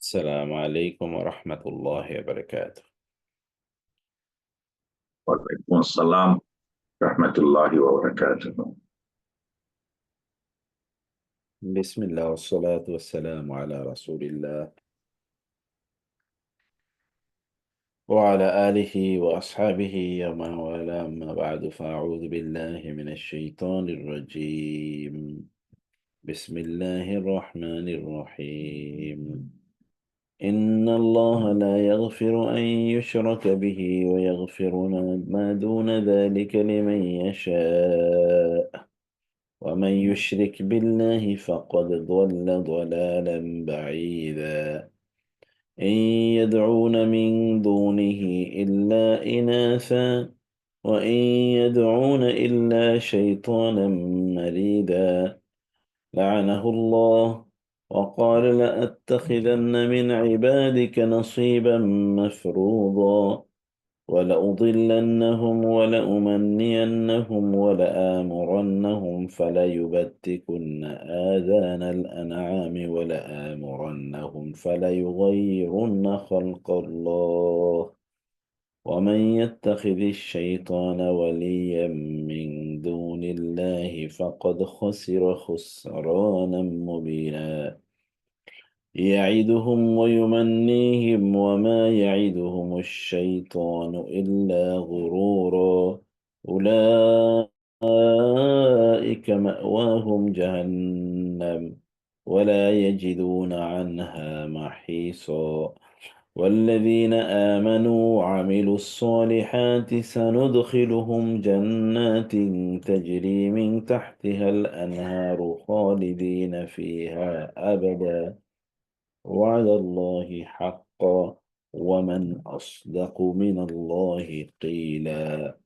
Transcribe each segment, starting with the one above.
السلام عليكم ورحمة الله وبركاته. وعليكم السلام ورحمة الله وبركاته. بسم الله والصلاة والسلام على رسول الله وعلى آله وأصحابه ومن والاه، أما بعد، فأعوذ بالله من الشيطان الرجيم. بسم الله الرحمن الرحيم. إن الله لا يغفر أن يشرك به ويغفر ما دون ذلك لمن يشاء، ومن يشرك بالله فقد ضل ضلالا بعيدا. إن يدعون من دونه إلا إناثا، وإن يدعون إلا شيطانا مريدا، لعنه الله وقال لأتخذن من عبادك نصيبا مفروضا، ولأضلنهم ولأمنينهم ولآمرنهم فليبتكن آذان الأنعام ولآمرنهم فليغيرن خلق الله. ومن يتخذ الشيطان وليا من دون الله فقد خسر خسرانا مبينا. يعدهم ويمنيهم وما يعدهم الشيطان إلا غرورا. أولئك مأواهم جهنم ولا يجدون عنها محيصا. والذين آمنوا وعملوا الصالحات سندخلهم جنات تجري من تحتها الأنهار خالدين فيها أبدا. وعلى الله حقا، ومن أصدق من الله قيلا.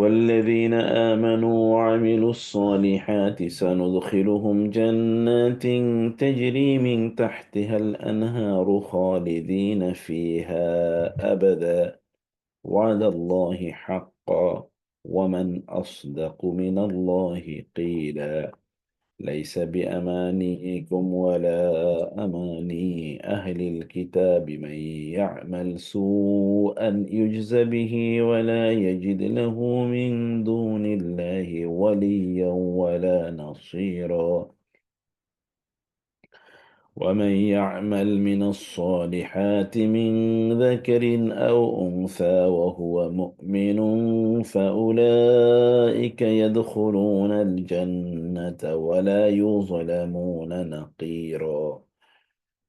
والذين آمنوا وعملوا الصالحات سندخلهم جنات تجري من تحتها الأنهار خالدين فيها أبدا. وعلى الله حقا، ومن أصدق من الله قيلا. ليس بأمانيكم ولا أماني أهل الكتاب، من يعمل سوءا يجز به ولا يجد له من دون الله وليا ولا نصيرا. ومن يعمل من الصالحات من ذكر أو أنثى وهو مؤمن فأولئك يدخلون الجنة ولا يظلمون نقيرا.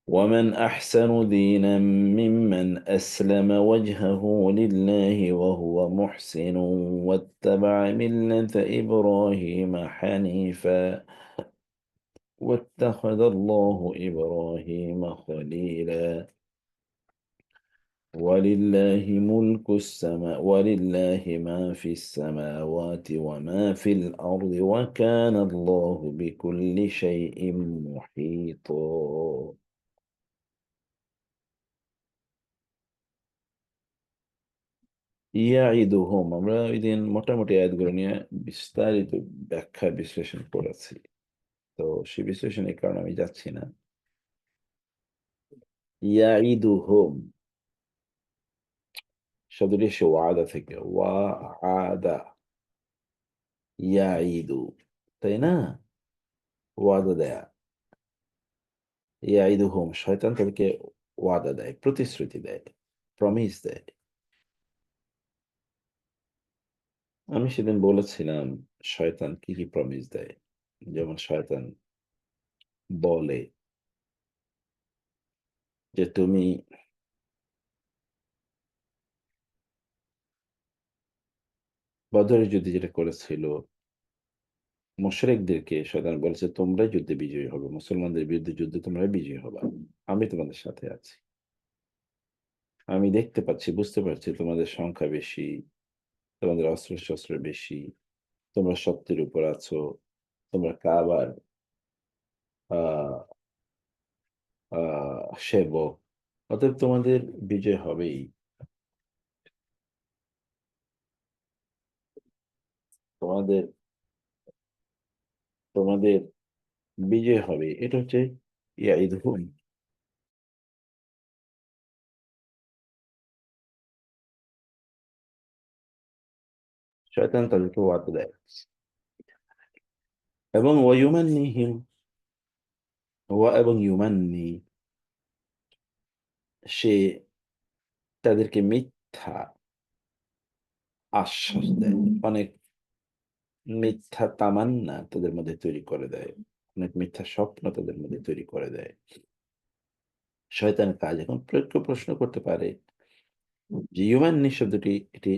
ومن أحسن دينا ممن أسلم وجهه لله وهو محسن واتبع ملة إبراهيم حنيفا، واتخذ الله إبراهيم خليلا. ولله ما في السماوات وما في الأرض وكان الله بكل شيء محيطا. ইয়াইদুহুম, আমরা ওই দিন মোটামুটি আয়াতগুলো নিয়ে বিস্তারিত ব্যাখ্যা বিশ্লেষণ করেছি। তো সেই বিশ্লেষণের কারণে আমি যাচ্ছি না। ইয়াইদুহুম শব্দটি এসে ওয়াদা থেকে, ওয়াদা, ইয়াইদু, তাই না? ওয়াদা দেয়া। ইয়াইদুহুম, শয়তান তাদেরকে ওয়াদা দেয়, প্রতিশ্রুতি দেয়, প্রমিস দেয়। আমি সেদিন বলেছিলাম শয়তান কি কি প্রমিস দেয়। যেমন শয়তান বলে যে তুমি বদরের যুদ্ধে যেটা করেছিল, মুশরিকদেরকে শয়তান বলেছে তোমরাই যুদ্ধে বিজয়ী হবে, মুসলমানদের বিরুদ্ধে যুদ্ধে তোমরাই বিজয়ী হবা, আমি তোমাদের সাথে আছি। আমি দেখতে পাচ্ছি, বুঝতে পারছি তোমাদের সংখ্যা বেশি, তোমাদের অস্ত্র শস্ত্র বেশি, তোমরা সত্যের উপর আছো, তোমরা কাবার আহ সেবক, অতএব তোমাদের বিজয় হবেই। তোমাদের তোমাদের বিজয় হবে, এটা হচ্ছে ইয়াইদুহুম। শয়তান তাদেরকে ওয়াদা দেয় এবং ওয়ায়ুমান্নিহিম, এবং ইউমান্নি, সে তাদেরকে মিথ্যা আশ্বাস দেয়, অনেক মিথ্যা তামান্না তাদের মধ্যে তৈরি করে দেয়, অনেক মিথ্যা স্বপ্ন তাদের মধ্যে তৈরি করে দেয়। শয়তানের কাজ। এখন কেউ প্রশ্ন করতে পারে যে ইউমান্নি শব্দটি এটি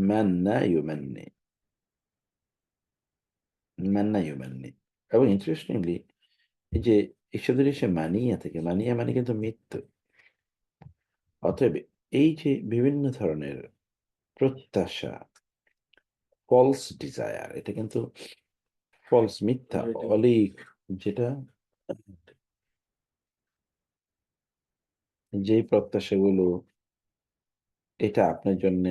মান্না ইউমান্নি, মান্না ইউমান্নি, এবং ইন্টারেস্টিংলি এই যে এই শব্দটি সে মানিয়া থেকে, মানিয়া মানে কিন্তু মৃত্যু। অতএব এই যে বিভিন্ন ধরনের প্রত্যাশা, ফলস ডিজায়ার, এটা কিন্তু ফলস, মিথ্যা, অলিক, যেটা যেই প্রত্যাশাগুলো এটা আপনার জন্য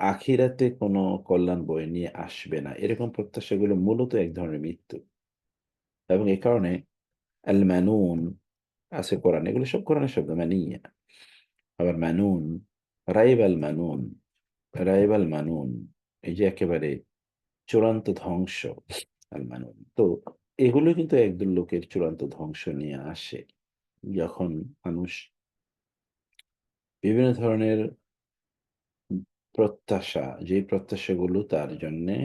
আখিরাতে কোনো কল্যাণ বয়ে নিয়ে আসবে না, এরকম প্রত্যাশাগুলো মূলত এক ধরনের মৃত্যু। এবং এই কারণে আল মানুন আছে কোরআন, এগুলো সব কোরআনের শব্দ, মানিয়া, আবার মানুন, রাইব আল মানুন, রাইব আল মানুন, এই যে একেবারে চূড়ান্ত ধ্বংস, আল মানুন। তো এগুলো কিন্তু একদল লোকের চূড়ান্ত ধ্বংস নিয়ে আসে, যখন মানুষ বিভিন্ন ধরনের প্রত্যাশা, যে প্রত্যাশাগুলো তার জন্যে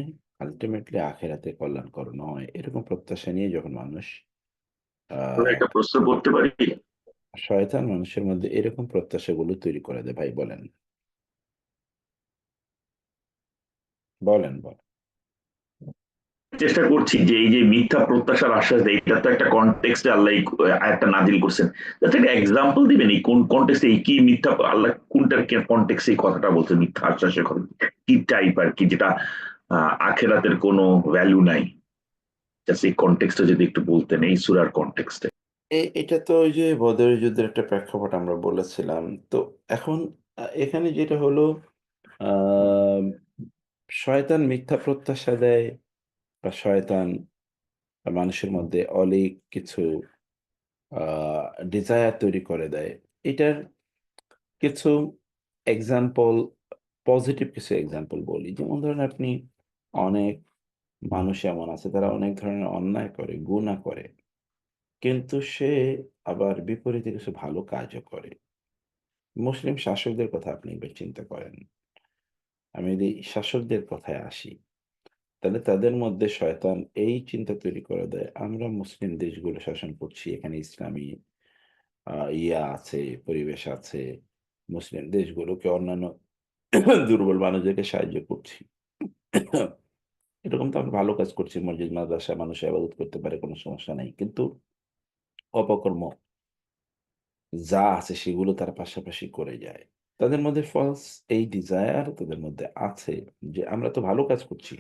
আল্টিমেটলি আখেরাতে কল্যাণকর নয়, এরকম প্রত্যাশা নিয়ে যখন মানুষ আহ একটা প্রশ্ন করতে পারি? শয়তান মানুষের মধ্যে এরকম প্রত্যাশাগুলো তৈরি করে দেয়। ভাই বলেন, বলেন, বলেন। চেষ্টা করছি যে এই যে মিথ্যা প্রত্যাশার আশ্বাস দেয়, এটা তো একটা কনটেক্সটে আল্লাহ এই আয়াতটা নাজিল করছেন। জাস্ট একটা এক্সাম্পল দিবেন এই কোন কনটেক্সটে, এই কি মিথ্যা আল্লাহ কোনটার কনটেক্সটে এই কথাটা বলছেন, মিথ্যা আশ্বাসের কথা কি টাইপ আর কি, যেটা আখেরাতের কোনো ভ্যালু নাই? জাস্ট এই কনটেক্সটে যদি একটু বলতেন, এই সূরার কনটেক্সটে। এটা তো ওই যে বদরের যুদ্ধের একটা প্রেক্ষাপট আমরা বলেছিলাম। তো এখন এখানে যেটা হলো, আহ শয়তান মিথ্যা প্রত্যাশা দেয়, বা শয়তান মানুষের মধ্যে অলীক কিছু ডিজায়ার তৈরি করে দেয়। এটার কিছু এক্সাম্পল, পজিটিভ কিছু এক্সাম্পল বলি। যেমন ধরেন আপনি, অনেক মানুষ এমন আছে তারা অনেক ধরনের অন্যায় করে, গুনাহ করে, কিন্তু সে আবার বিপরীতে কিছু ভালো কাজও করে। মুসলিম শাসকদের কথা আপনি একবার চিন্তা করেন। আমি যদি শাসকদের কথায় আসি, তাহলে তাদের মধ্যে শয়তান এই চিন্তা তৈরি করে দেয়, আমরা মুসলিম দেশগুলো শাসন করছি, এখানে ইসলামী আছে, পরিবেশ আছে, মুসলিম দেশগুলোকে অন্যান্য দুর্বল মানুষদেরকে সাহায্য করছি। এরকম তো আমরা ভালো কাজ করছি, মসজিদ মাদ্রাসা মানুষ ইবাদত করতে পারে, কোনো সমস্যা নাই। কিন্তু অপকর্ম যা আছে সেগুলো তার পাশাপাশি করে যায়। তাদের মধ্যে ফলস এই ডিজায়ার তাদের মধ্যে আছে যে আমরা তো ভালো কাজ করছি,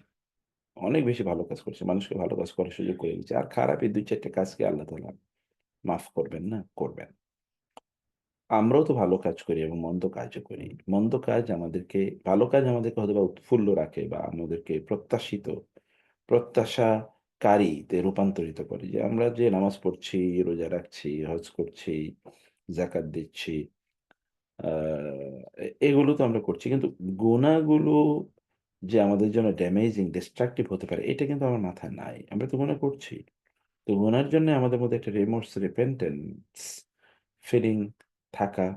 অনেক বেশি ভালো কাজ করছি, মানুষকে ভালো কাজ করার সুযোগ করে দিচ্ছি, আর খারাপ এই ২-৪ টা কাজকে আল্লাহ তাআলা মাফ করবেন না? করবেন। আমরাও তো ভালো কাজ করি এবং মন্দ কাজও করি। মন্দ কাজ আমাদেরকে, ভালো কাজ আমাদেরকে হয়তোবা উৎফুল্ল রাখে বা আমাদেরকে প্রত্যাশাকারীতে রূপান্তরিত করে। যে আমরা যে নামাজ পড়ছি, রোজা রাখছি, হজ করছি, যাকাত দিচ্ছি, আ এগুলো তো আমরা করছি। কিন্তু গুনাহগুলো যে আমাদের জন্য ড্যামেজিং, ডিস্ট্রাকটিভ হতে পারে, এটা কিন্তু আমার মাথায় নাই। আমরা তো গুনাহ করছি। তো গুনার জন্য আমাদের মধ্যে একটা রিমোর্স, রিপেন্টেন্স ফিলিং থাকা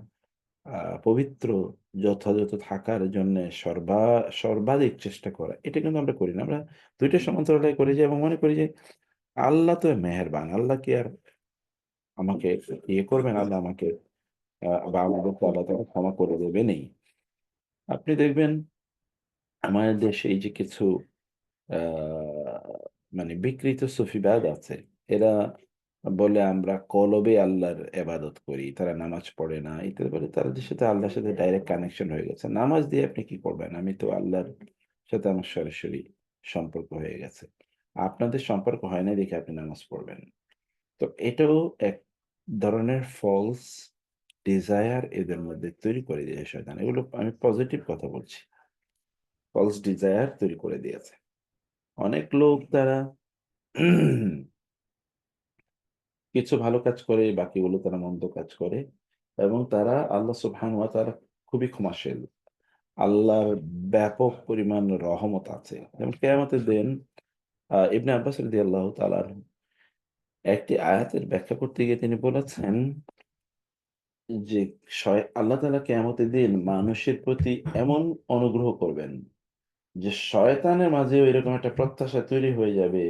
পবিত্র যথাযথ থাকার জন্য সর্বাধিক চেষ্টা করা। এটা কিন্তু আমরা করি না। আমরা ২ টা সমান্তরালে করি যে এবং মনে করি যে আল্লাহ তো মেহেরবান। আল্লাহ কি আর আমাকে করবেন? আল্লাহ আমাকে বা আমাদেরকে আল্লাহ তাআলা ক্ষমা করে দেবেনই। আপনি দেখবেন আমাদের দেশে এই যে কিছু আ মানে বিকৃত সুফিবাদ আছে। এরা বলে আমরা কলবে আল্লাহর ইবাদত করি। তারা নামাজ পড়ে না। ইত্যাদি বলে তাদের সাথে আল্লাহর সাথে ডাইরেক্ট কানেকশন হয়ে গেছে। নামাজ দিয়ে আপনি কি করবেন? আমি তো আল্লাহর সাথে আমার সরাসরি সম্পর্ক হয়ে গেছে। আপনাদের সম্পর্ক হয় নাই দেখে আপনি নামাজ পড়বেন। তো এটাও এক ধরনের ফলস ডিজায়ার এদের মধ্যে তৈরি করে দিয়েছে শয়তান। এগুলো আমি পজিটিভ কথা বলছি। ফলস ডিজায়ার তৈরি করে দিয়েছে। অনেক লোক তারা কিছু ভালো কাজ করে, বাকিগুলো তারা মন্দ কাজ করে এবং তারা আল্লাহ সুবহানাহু ওয়া তাআলা খুবই ক্ষমাশীল। আল্লাহর ব্যাপক পরিমাণ রহমত আছে। যেমন কিয়ামতের দিন ইবনে আব্বাস রাদিয়াল্লাহু তাআলা আনহু একটি আয়াতের ব্যাখ্যা করতে গিয়ে তিনি বলেছেন যে আল্লাহ তাআলা কিয়ামতের দিন মানুষের প্রতি এমন অনুগ্রহ করবেন যে শয়তানের মাঝেও এরকম একটা প্রত্যাশা তৈরি হয়ে যাবে,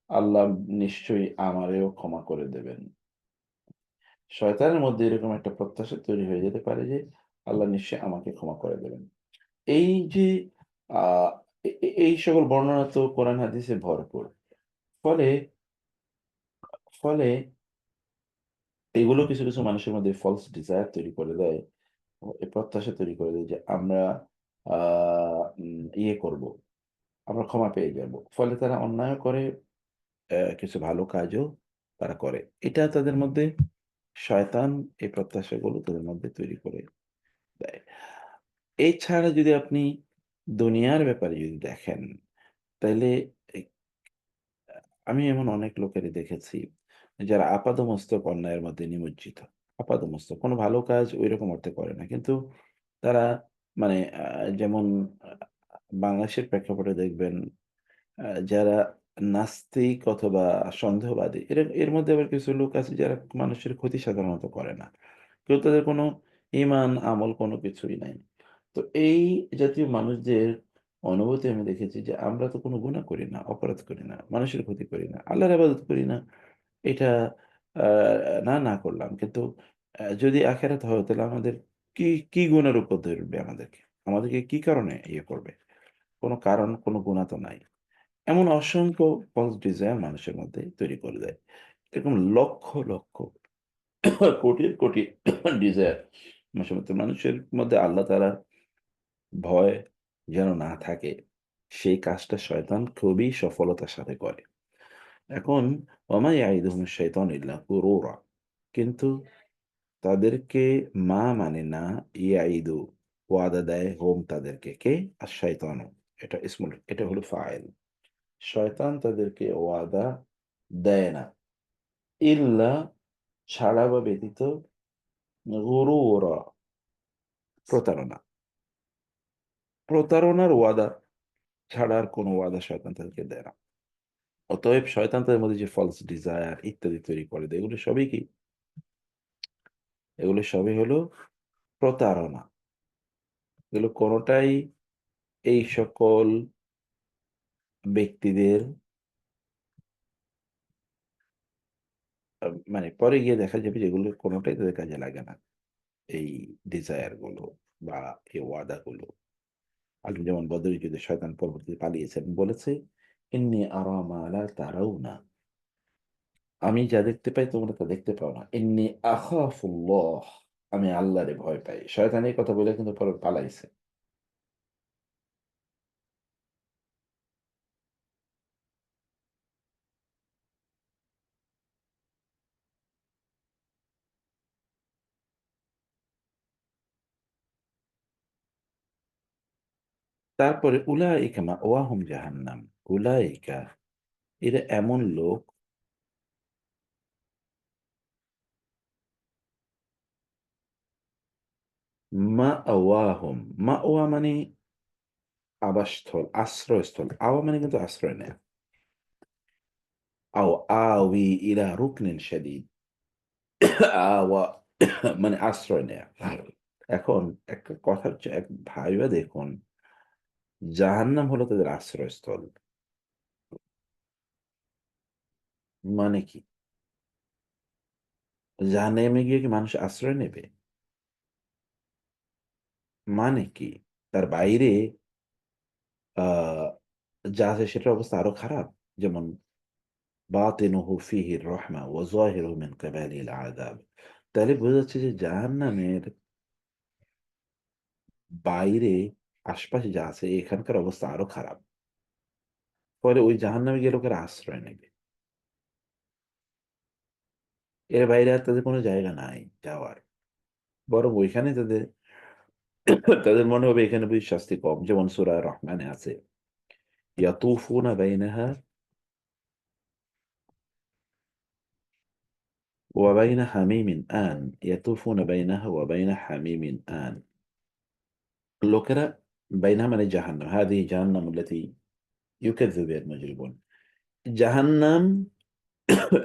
আল্লাহ নিশ্চয়ই আমারেও ক্ষমা করে দেবেন। শয়তানের মধ্যে এরকম একটা প্রত্যাশা তৈরি হয়ে যেতে পারে যে, আল্লাহ নিশ্চয়ই আমাকে ক্ষমা করে দেবেন। এই যে আ এই সকল বর্ণনা তো কোরআন হাদিসে ভরপুর। ফলে ফলে এগুলো কিছু মানুষের মধ্যে ফলস ডিজায়ার তৈরি করে দেয়। এই প্রত্যাশা তৈরি করে দেয় যে আমরা আ করব। আমরা ক্ষমা পেয়ে যাব। ফলে তারা অন্যায়ও করে, কিছু ভালো কাজও তারা করে। এটা তাদের মধ্যে শয়তান এই প্রত্যাশাগুলো তাদের মধ্যে তৈরি করে দেয়। এছাড়া যদি আপনি দুনিয়ার ব্যাপারে যদি দেখেন, তাইলে এ আমি এমন অনেক লোকেরই দেখেছি যারা আপাদমস্তক অন্যায়ের মধ্যে নিমজ্জিত। আপাদমস্তক কোন ভালো কাজ ঐরকম অর্থে করে না। কিন্তু তারা মানে যেমন আ বাংলাদেশের প্রেক্ষাপটে দেখবেন যারা নাস্তিক অথবা সন্দেহবাদী এর মধ্যে আবার কিছু লোক আছে যারা মানুষের ক্ষতি সাধারণত করে না। কেউ তাদের কোনো ঈমান, আমল কোনো কিছুই নাই। তো এই জাতীয় মানুষদের অনুভূতি আমি দেখেছি যে আমরা তো কোনো গুনাহ করি না, অপরাধ করি না, মানুষের ক্ষতি করি না, আল্লাহর ইবাদত করি না। এটা আ না করলাম। কিন্তু যদি আখেরাত হয় তাহলে আমাদের কি গুনার উপর ধরবে আমাদেরকে? আমাদেরকে কি কারণে করবে? কোনো কারণ, কোনো গুনাহ তো নাই। এমন অসংখ্য false desire মানুষের মধ্যে তৈরি করে দেয়। এরকম লক্ষ কোটি desire মানুষের মধ্যে আল্লাহ তাআলার ভয় যেন না থাকে, সেই কাজটা শয়তান খুবই সফলতার সাথে করে। এখন ওমা ইয়াইদুহুমুশ শাইতানু ইল্লা গুরুরা। কিন্তু তাদেরকে মানে না ইয়াইদু ওয়াদা দেয় হুম তাদেরকে। কে? আশ-শাইতানু। এটা হলো ফাইল। শয়তান তাদেরকে ওয়াদা দেয় না। ইল্লা ছাড়া বা ব্যতীত গুরুরা প্রতারণা। প্রতারণার ওয়াদা ছাড়া আর কোনো ওয়াদা শয়তান তাদেরকে দেয় না। অতএব শয়তান তাদের মধ্যে যে ফলস ডিজায়ার ইত্যাদি তৈরি করে দেয়, এগুলো সবই কি? এগুলো সবই হলো প্রতারণা। এগুলো কোনটাই এই সকল ব্যক্তিদের মানে পরে গিয়ে দেখা যাবে যে এগুলোর কোনটাই তাদের কাজে লাগে না। এই ডিজায়ার গুলো বা এই ওয়াদাগুলো। আলী যেমন বদরের যুদ্ধে শয়তান পরবর্তীতে পালিয়েছে এবং বলেছে, "ইন্নী আরা মা লা তারাউনা।" আমি যা দেখতে পাই তোমরা তা দেখতে পাও না। "ইন্নী আখাফুল্লাহ।" আমি আল্লাহরে ভয় পাই। শয়তান এই কথা বলে কিন্তু পরে পালাইছে। তারপরে উলাইকা মাওয়াহুম জাহান্নাম। উলাইকা এরা এমন লোক মাওয়াহুম। মাওয়া মানে আবাসস্থল, আশ্রয়স্থল। আওয়া মানে কিন্তু আশ্রয় নেয়া। আওয়ি ইলা রুকনিন শাদীদ। আওয়া মানে আশ্রয় নেয়া। এখন একটা কথা হচ্ছে ভাইবা দেখুন, জাহান্নাম হলো তাদের আশ্রয়স্থল। মানে কি? জাহান্নামে গিয়ে কি মানুষ আশ্রয় নেবে? মানে কি? তার বাইরে আ যা আছে সেটার অবস্থা আরো খারাপ। যেমন বাতিনুহু ফিহি রাহমা ওয়া যাহিরুহু মিন কিবালিল আযাব। তাহলে বোঝা যাচ্ছে যে জাহান্নামের বাইরে আশপাশে যা আছে এখানকার অবস্থা আরো খারাপ। ফলে ওই জাহান্নামে গিয়ে লোকেরা আশ্রয় নেবে। এর বাইরে আর তাদের কোন জায়গা নাই যাওয়ার। বরং ওইখানে তাদের তাদের মনে হবে এখানে বুঝি শাস্তি কম। যেমন সূরা রহমানে আছে। ইয়াতুফুনা বাইনাহা ওয়া বাইনা হামিমিন আন। ইয়াতুফুনা বাইনাহা ওয়া বাইনা হামিমিন আন। লোকেরা বাইনাহা মানে জাহান্নাম। হাদিহি জাহান্নাম আল্লাতী ইউকাযযিবু বিহাল মুজরিমুন। জাহান্নাম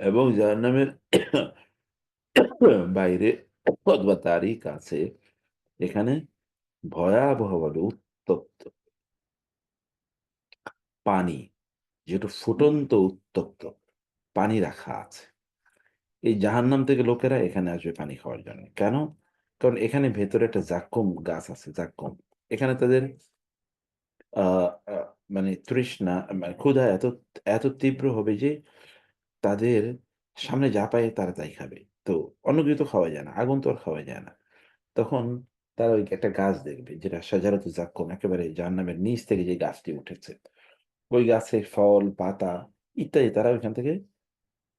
এবং জাহান্নামের বাইরে অথবা তারই কাছে এখানে ভয়াবহভাবে উত্তপ্ত পানি, যেটা ফুটন্ত উত্তপ্ত পানি রাখা আছে। এই জাহান্নাম থেকে লোকেরা এখানে আসবে পানি খাওয়ার জন্য। কেন? কারণ এখানে ভেতরে একটা জাক্কুম গাছ আছে, জাক্কুম। এখানে তাদের আ আ মানে তৃষ্ণা মানে ক্ষুধা এত তীব্র হবে যে তাদের সামনে যা পায় তারা তাই খাবে। তো অন্য কিছু তো খাওয়া যায় না। আগুন তো আর খাওয়া যায় না। তখন তারা ওই একটা গাছ দেখবে যেটা শাজারাতু যাক্কুম একেবারে জাহান্নামের নিচ থেকে যে গাছটি উঠেছে। ওই গাছের ফল, পাতা ইত্যাদি তারা ওইখান থেকে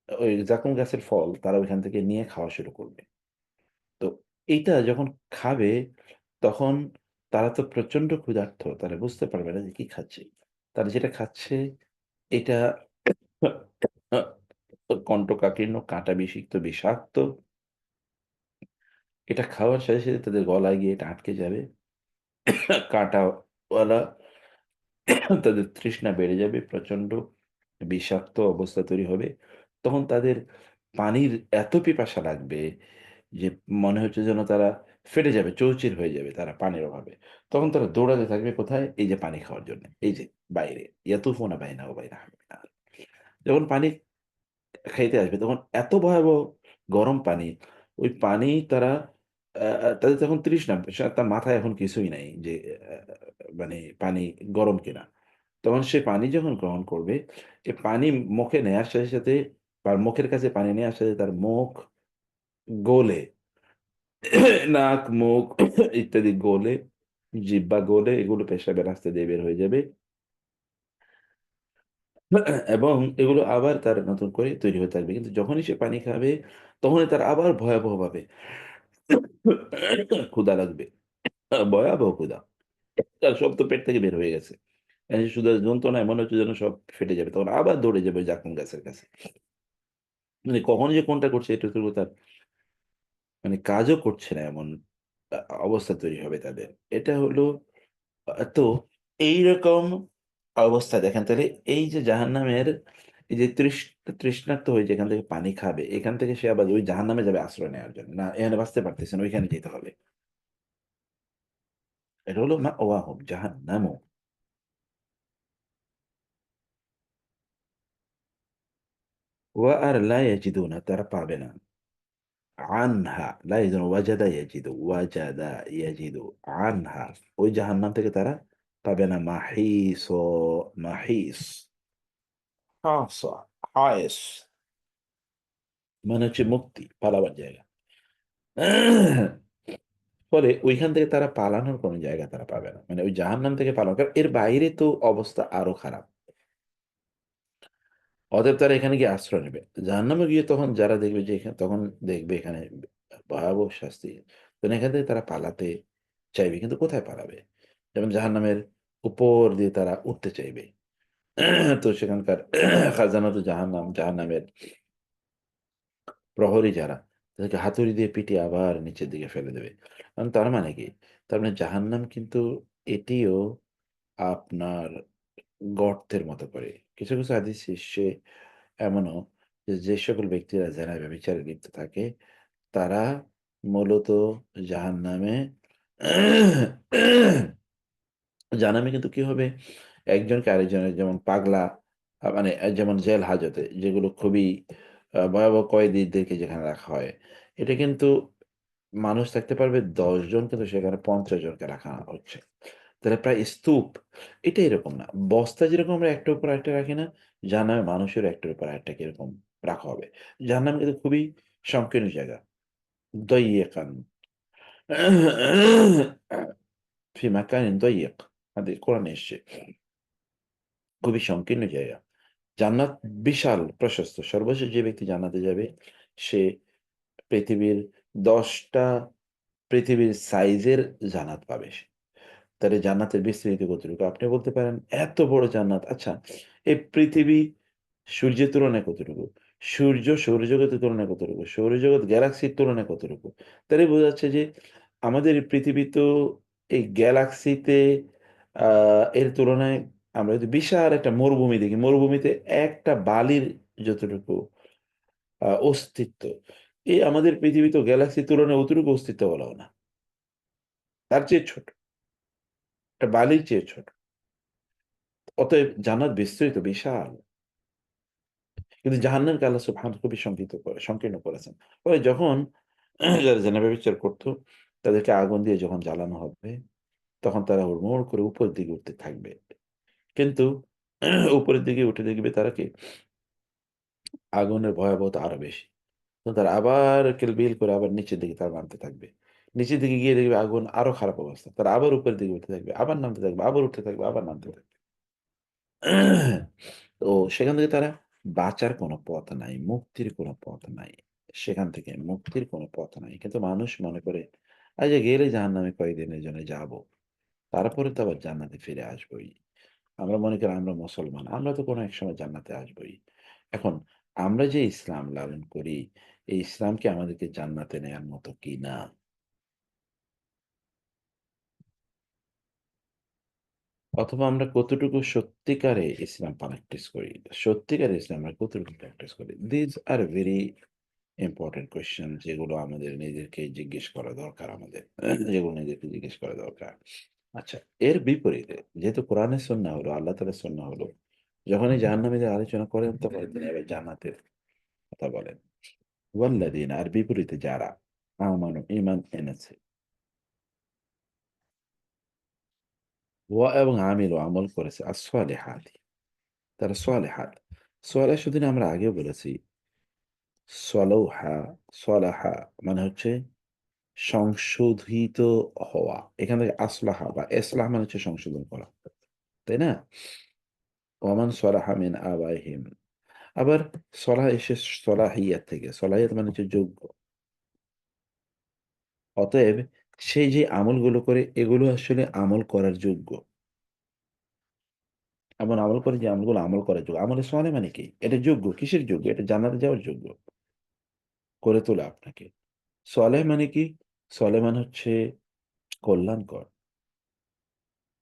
ওই যাক্কুম গাছের ফল তারা ওইখান থেকে নিয়ে খাওয়া শুরু করবে। তো এইটা যখন খাবে তখন তারা তো প্রচন্ড ক্ষুধার্ত। তারা বুঝতে পারবে না যে কি খাচ্ছে। তারা যেটা খাচ্ছে এটা কণ্ঠকাকীর্ণ, কাঁটা বিষিক্ত, বিষাক্ত। এটা খাওয়ার সাথে তাদের গলায় গিয়ে এটা আটকে যাবে। কাঁটাওয়ালা তাদের তৃষ্ণা বেড়ে যাবে প্রচন্ড বিষাক্ত অবস্থা তৈরি হবে। তখন তাদের পানির এত পিপাসা লাগবে যে মনে হচ্ছে যেন তারা ফেটে যাবে, চৌচির হয়ে যাবে তারা পানির অভাবে। তখন তারা দৌড়াতে থাকবে কোথায়? এই যে পানি খাওয়ার জন্য। এই যে বাইরে। ইয়াতুফুনা বাইনাহু ওয়া বাইনা হামিমিন আন। যখন পানি খাইতে আসবে তখন এত ভয়াবহ গরম পানি, ওই পানি তারা তাদের তখন তৃষ্ণা তার মাথায় এখন কিছুই নাই যে আ মানে পানি গরম কিনা। তখন সে পানি যখন গ্রহণ করবে, এ পানি মুখে নেয়ার সাথে তার মুখের কাছে পানি নেয়ার সাথে তার মুখ গলে নাক, মুখ ইত্যাদি গলে, জিহ্বা গলে এগুলো পেশাবের রাস্তা দিয়ে বের হয়ে যাবে এবং এগুলো আবার তার নতুন করে তৈরি হতে থাকবে। কিন্তু যখনই সে পানি খাবে, তখনই তার আবার ভয়াবহভাবে ক্ষুধা লাগবে। ভয়াবহ ক্ষুধা। তার সব তো পেট থেকে বের হয়ে গেছে। শুধু যন্ত্রণায় মনে হচ্ছে যেন সব ফেটে যাবে। তখন আবার দৌড়ে যাবে ওই জাকুম গাছের কাছে। মানে কখন যে কোনটা করছে এটা তো তার কাজও করছে না এমন আ অবস্থা তৈরি হবে তাদের। এটা হলো তো এইরকম অবস্থা দেখেন তাহলে এই যে জাহান্নামের এই যে তৃষ্ণার্ত হয়ে যেখান থেকে পানি খাবে, এখান থেকে সে আবার ওই জাহান্নামে যাবে আশ্রয় নেওয়ার জন্য। না এখানে বাঁচতে পারতেছে না, ওইখানে যেতে হবে। এটা হলো মাওয়াহুম জাহান্নামু। ওয়া আর লা ইয়াজিদুনা তারা পাবে না। আনহা লা ইয়াজিদুনা ওয়াজাদা ইয়াজিদু, ওয়াজাদা ইয়াজিদু আনহা ওই জাহান্নাম থেকে তারা পাবে না মাহিস হাসা হায়েস মানে হচ্ছে মুক্তি, পালাবার জায়গা। ফলে ওইখান থেকে তারা পালানোর কোনো জায়গা তারা পাবে না। মানে ওই জাহান্নাম থেকে পালানো কারণ এর বাইরে তো অবস্থা আরো খারাপ। অতএব তারা এখানে গিয়ে আশ্রয় নেবে। জাহান্নামে গিয়ে তখন যারা দেখবে যে তখন দেখবে এখানে ভয়াবহ শাস্তি। তখন এখান থেকে তারা পালাতে চাইবে। কিন্তু কোথায় পালাবে? যেমন জাহান্নামের উপর দিয়ে তারা উঠতে চাইবে। তো সেখানকার খাজানাতুল জাহান্নাম, জাহান্নামের প্রহরী যারা, তাদেরকে হাতুড়ি দিয়ে পিটিয়ে আবার নিচের দিকে ফেলে দেবে। তার মানে কি? তার মানে জাহান্নাম কিন্তু এটিও আপনার গর্তের মতো করে। কিছু হাদিস এসছে এমনও যে সকল ব্যক্তিরা জেনায় ব্যভিচারে লিপ্ত থাকে, তারা মূলত জাহান্নামে জাহান্নামে কিন্তু কি হবে, একজনকে আরেকজনের যেমন পাগলা, মানে যেমন জেল হাজতে যেগুলো খুবই ভয়াবহ কয়েদিদেরকে যেখানে রাখা হয়, এটা কিন্তু মানুষ থাকতে পারবে ১০ জন, কিন্তু সেখানে ৫০ জনকে রাখা হচ্ছে। তাহলে প্রায় স্তূপ। এটা এরকম না। বস্তা যেরকম আমরা একটার উপর আরেকটা রাখি না, জাহান্নামে মানুষেরও একটার উপর আরেকটা কিরকম রাখা হবে। জাহান্নাম কিন্তু খুবই সংকীর্ণ জায়গা। ضيّقًا في مكان ضيّق। আমাদের কোরআনে এসছে। খুবই সংকীর্ণ জায়গা। জান্নাত বিশাল প্রশস্ত। সর্বশেষ যে ব্যক্তি জান্নাতে যাবে, সে পৃথিবীর ১০ টা পৃথিবীর সাইজের জান্নাত পাবে সে। তাহলে জান্নাতের বিস্তৃতি কতটুকু? আপনি বলতে পারেন, এত বড় জান্নাত। আচ্ছা, এই পৃথিবী সূর্যের তুলনায় কতটুকু? সূর্য সৌরজগতের তুলনায় কতটুকু? সৌরজগৎ গ্যালাক্সির তুলনায় কতটুকু? তাহলে বোঝা যাচ্ছে যে আমাদের এই পৃথিবী তো এই গ্যালাক্সিতে আ এর তুলনায় আমরা যদি বিশাল একটা মরুভূমি দেখি, মরুভূমিতে একটা বালির যতটুকু অস্তিত্ব, এই আমাদের পৃথিবী তো গ্যালাক্সির তুলনায় অতটুকু অস্তিত্ব বলাও না। তার চেয়ে ছোট। একটা বালির চেয়ে ছোট। অতএব জান্নাত বিস্তৃত, বিশাল। কিন্তু জাহান্নামকে আল্লাহ সুবহানাহু খুবই সংকীর্ণ করেছেন। ফলে যখন যারা জেনা ব্যভিচার করত, তাদেরকে আগুন দিয়ে যখন জ্বালানো হবে, তখন তারা হুড়মুড় করে উপরের দিকে উঠতে থাকবে। কিন্তু উপরের দিকে উঠে দেখবে তারা কি? আগুনের ভয়াবহতা আরো বেশি। তো তারা আবার কিলবিল করে আবার নিচের দিকে তারা নামতে থাকবে। নিচের দিকে গিয়ে দেখবে আগুন আরো খারাপ অবস্থা। তারা আবার উপরের দিকে উঠতে থাকবে, আবার নামতে থাকবে, আবার উঠতে থাকবে, আবার নামতে থাকবে। তো সেখান থেকে তারা বাঁচার কোনো পথ নাই, মুক্তির কোনো পথ নাই। সেখান থেকে মুক্তির কোনো পথ নাই। কিন্তু মানুষ মনে করে, আচ্ছা গেলে জাহান্নামে কয়েকদিনের জন্য যাবো। তারপরে তো আবার জান্নাতে ফিরে আসবোই। আমরা মনে করি আমরা মুসলমান। আমরা তো কোনো এক সময় জান্নাতে আসবোই। এখন আমরা যে ইসলাম লালন করি, এই ইসলাম কি আমাদেরকে জান্নাতে নেয়ার মতো কিনা? অথবা আমরা কতটুকু সত্যিকারে ইসলাম প্র্যাকটিস করি? সত্যিকারে ইসলাম আমরা কতটুকু প্র্যাকটিস করি? These are very important question, যেগুলো আমাদের নিজেদেরকে জিজ্ঞেস করা দরকার আমাদের। যেগুলো নিজেদেরকে জিজ্ঞেস করা দরকার। আচ্ছা, এর বিপরীতে যেহেতু কোরআনের সুন্নাহ হলো, আল্লাহ তাআলার সুন্নাহ হলো, যখনই জাহান্নামীদের আলোচনা করেন তখন তিনি আবার জান্নাতের কথা বলেন। ওয়াল্লাযীনা, আর বিপরীতে যারা আমানু, ঈমান এনেছে, এবং আমিলু, আমল করেছে, as-সালিহাতি, তারা সালেহাত। সালেহ শুধু না, আমরা আগেও বলেছি, সলৌহা, সলাহা মানে হচ্ছে সংশোধিত হওয়া। এখান থেকে আসলাহা বা ইসলাহ মানে হচ্ছে সংশোধন করা। তাই না? ওয়ামান সলাহা মিন আবাইহিম। আবার সলাহ এসে সলাহিয়াত থেকে। সলাহিয়াত মানে হচ্ছে যোগ্য। অতএব সে যে আমলগুলো করে, এগুলো আসলে আমল করার যোগ্য। এমন আমল করে যে আমলগুলো আমল করার যোগ্য। আমলে সলে মানে কি? এটা যোগ্য। কিসের যোগ্য? এটা জান্নাতে যাওয়ার যোগ্য। করে তোলে আপনাকে। সলেহ মানে কি? সলেহ মানে হচ্ছে কল্যাণকর।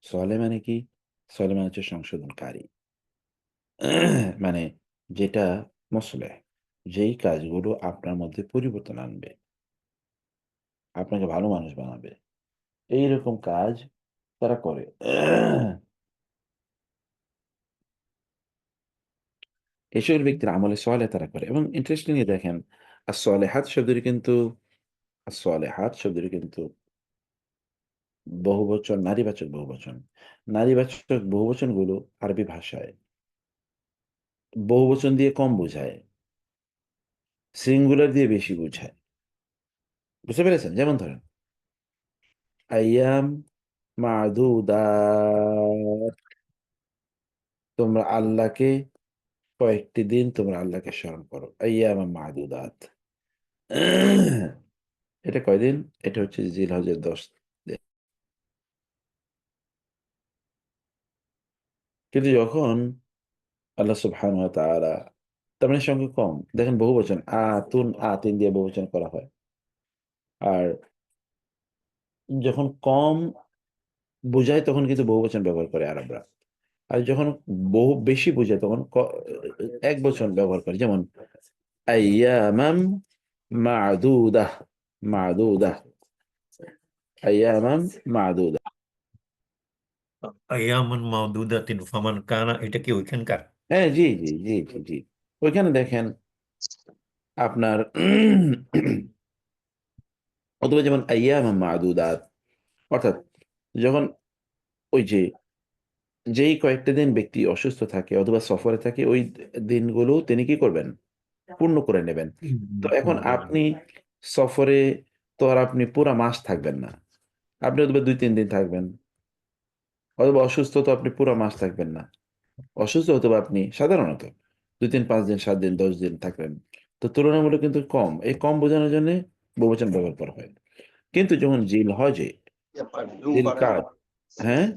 সলেহ মানে কি? সলেহ মানে হচ্ছে সংশোধনকারী। মানে যেটা মুসলেহ, যেই কাজগুলো আপনার মধ্যে পরিবর্তন আনবে, আপনাকে ভালো মানুষ বানাবে। এইরকম কাজ তারা করে। এই সকল ব্যক্তির আমলে সলেহ তারা করে, এবং ইন্টারেস্টিংলি দেখেন, as-সলেহাত শব্দটি কিন্তু, as-সলেহাত শব্দটি কিন্তু বহুবচন, নারীবাচক বহুবচন। নারীবাচক বহুবচনগুলো আরবি ভাষায় বহুবচন দিয়ে কম বোঝায়, সিঙ্গুলার দিয়ে বেশি বোঝায়। বুঝতে পেরেছেন? যেমন ধরেন, আইয়াম মা'দুদাত, তোমরা আল্লাহকে, কয়েকটি দিন তোমরা আল্লাহকে স্মরণ করো। আইয়ামা মা'দুদাত। এটা কয়দিন? এটা হচ্ছে জিলহজের ১০ দিন। কিন্তু যখন আল্লাহ সুবহানাহু ওয়া তাআলা, তার মানে সংখ্যা কম। দেখেন বহুবচন আতুন, আতিন দিয়ে বহুবচন করা হয়। আর যখন কম বোঝায় তখন কিন্তু বহুবচন ব্যবহার করে আরবরা। আর যখন বেশি বোঝায় তখন একবচন ব্যবহার করে। যেমন আইয়ামাম মা'দুদাহ, মা'দুদাহ। আইয়ামান মাদুদা। আইয়ামান মাউদুদাতিন ফামান কানা, এটা কি ওইখানকার? হ্যাঁ, জি জি জি জি জি। ওইখানে দেখেন আপনার অথবা যেমন আইয়ামান মাদুদাত, অর্থাৎ যখন ওই যে যেই কয়েকটা দিন ব্যক্তি অসুস্থ থাকে অথবা সফরে থাকে, ওই দিনগুলো তিনি কি করবেন, পূর্ণ করে নেবেন। তো এখন পূর্ণ করে নেবেন। আপনি সফরে, তো আর আপনি পুরা মাস থাকবেন না, আপনি অথবা 2-3 দিন থাকবেন, অথবা অসুস্থ তো আপনি পুরা মাস থাকবেন না, অসুস্থ হতে বা আপনি সাধারণত 2-3, 5 দিন, 7 দিন, 10 দিন থাকবেন। তো তুলনামূলক কিন্তু কম, এই কম বোঝানোর জন্য বহুবচন ব্যবহার করা হয়। কিন্তু যখন জিল হজে, জিল কাদ, হ্যাঁ,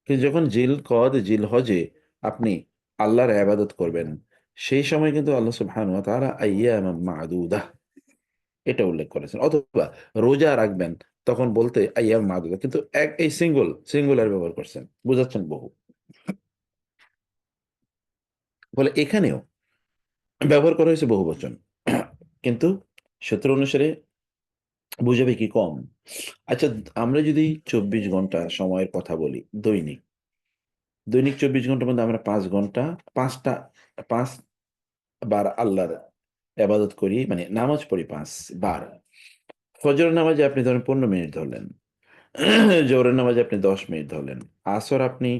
কিন্তু যখন জিল কদ, জিল হজে আপনি আল্লাহর ইবাদত করবেন, সেই সময় কিন্তু আল্লাহ সুবহানাহু ওয়া তাআলা আইয়ামান মা'দুদাহ এটা উল্লেখ করেছেন। অথবা রোজা রাখবেন, তখন বলতে আইয়াম মা'দুদাহ, কিন্তু এই সিঙ্গুলার ব্যবহার করছেন, বুঝাচ্ছেন বহু। ফলে এখানেও ব্যবহার করা হয়েছে বহুবচন, কিন্তু সূত্র অনুসারে বুঝাবে কি কম। আচ্ছা, আমরা যদি 24 ঘন্টা সময়ের কথা বলি, দৈনিক দৈনিক 24 ঘন্টার মধ্যে আমরা 5 ঘন্টা, 5বার আল্লাহর ইবাদত করি, মানে নামাজ পড়ি 5 বার। ফজরের নামাজে আপনি ধরেন 15 মিনিট ধরলেন, জোহরের নামাজে আপনি 10 মিনিট ধরলেন, আসর আপনি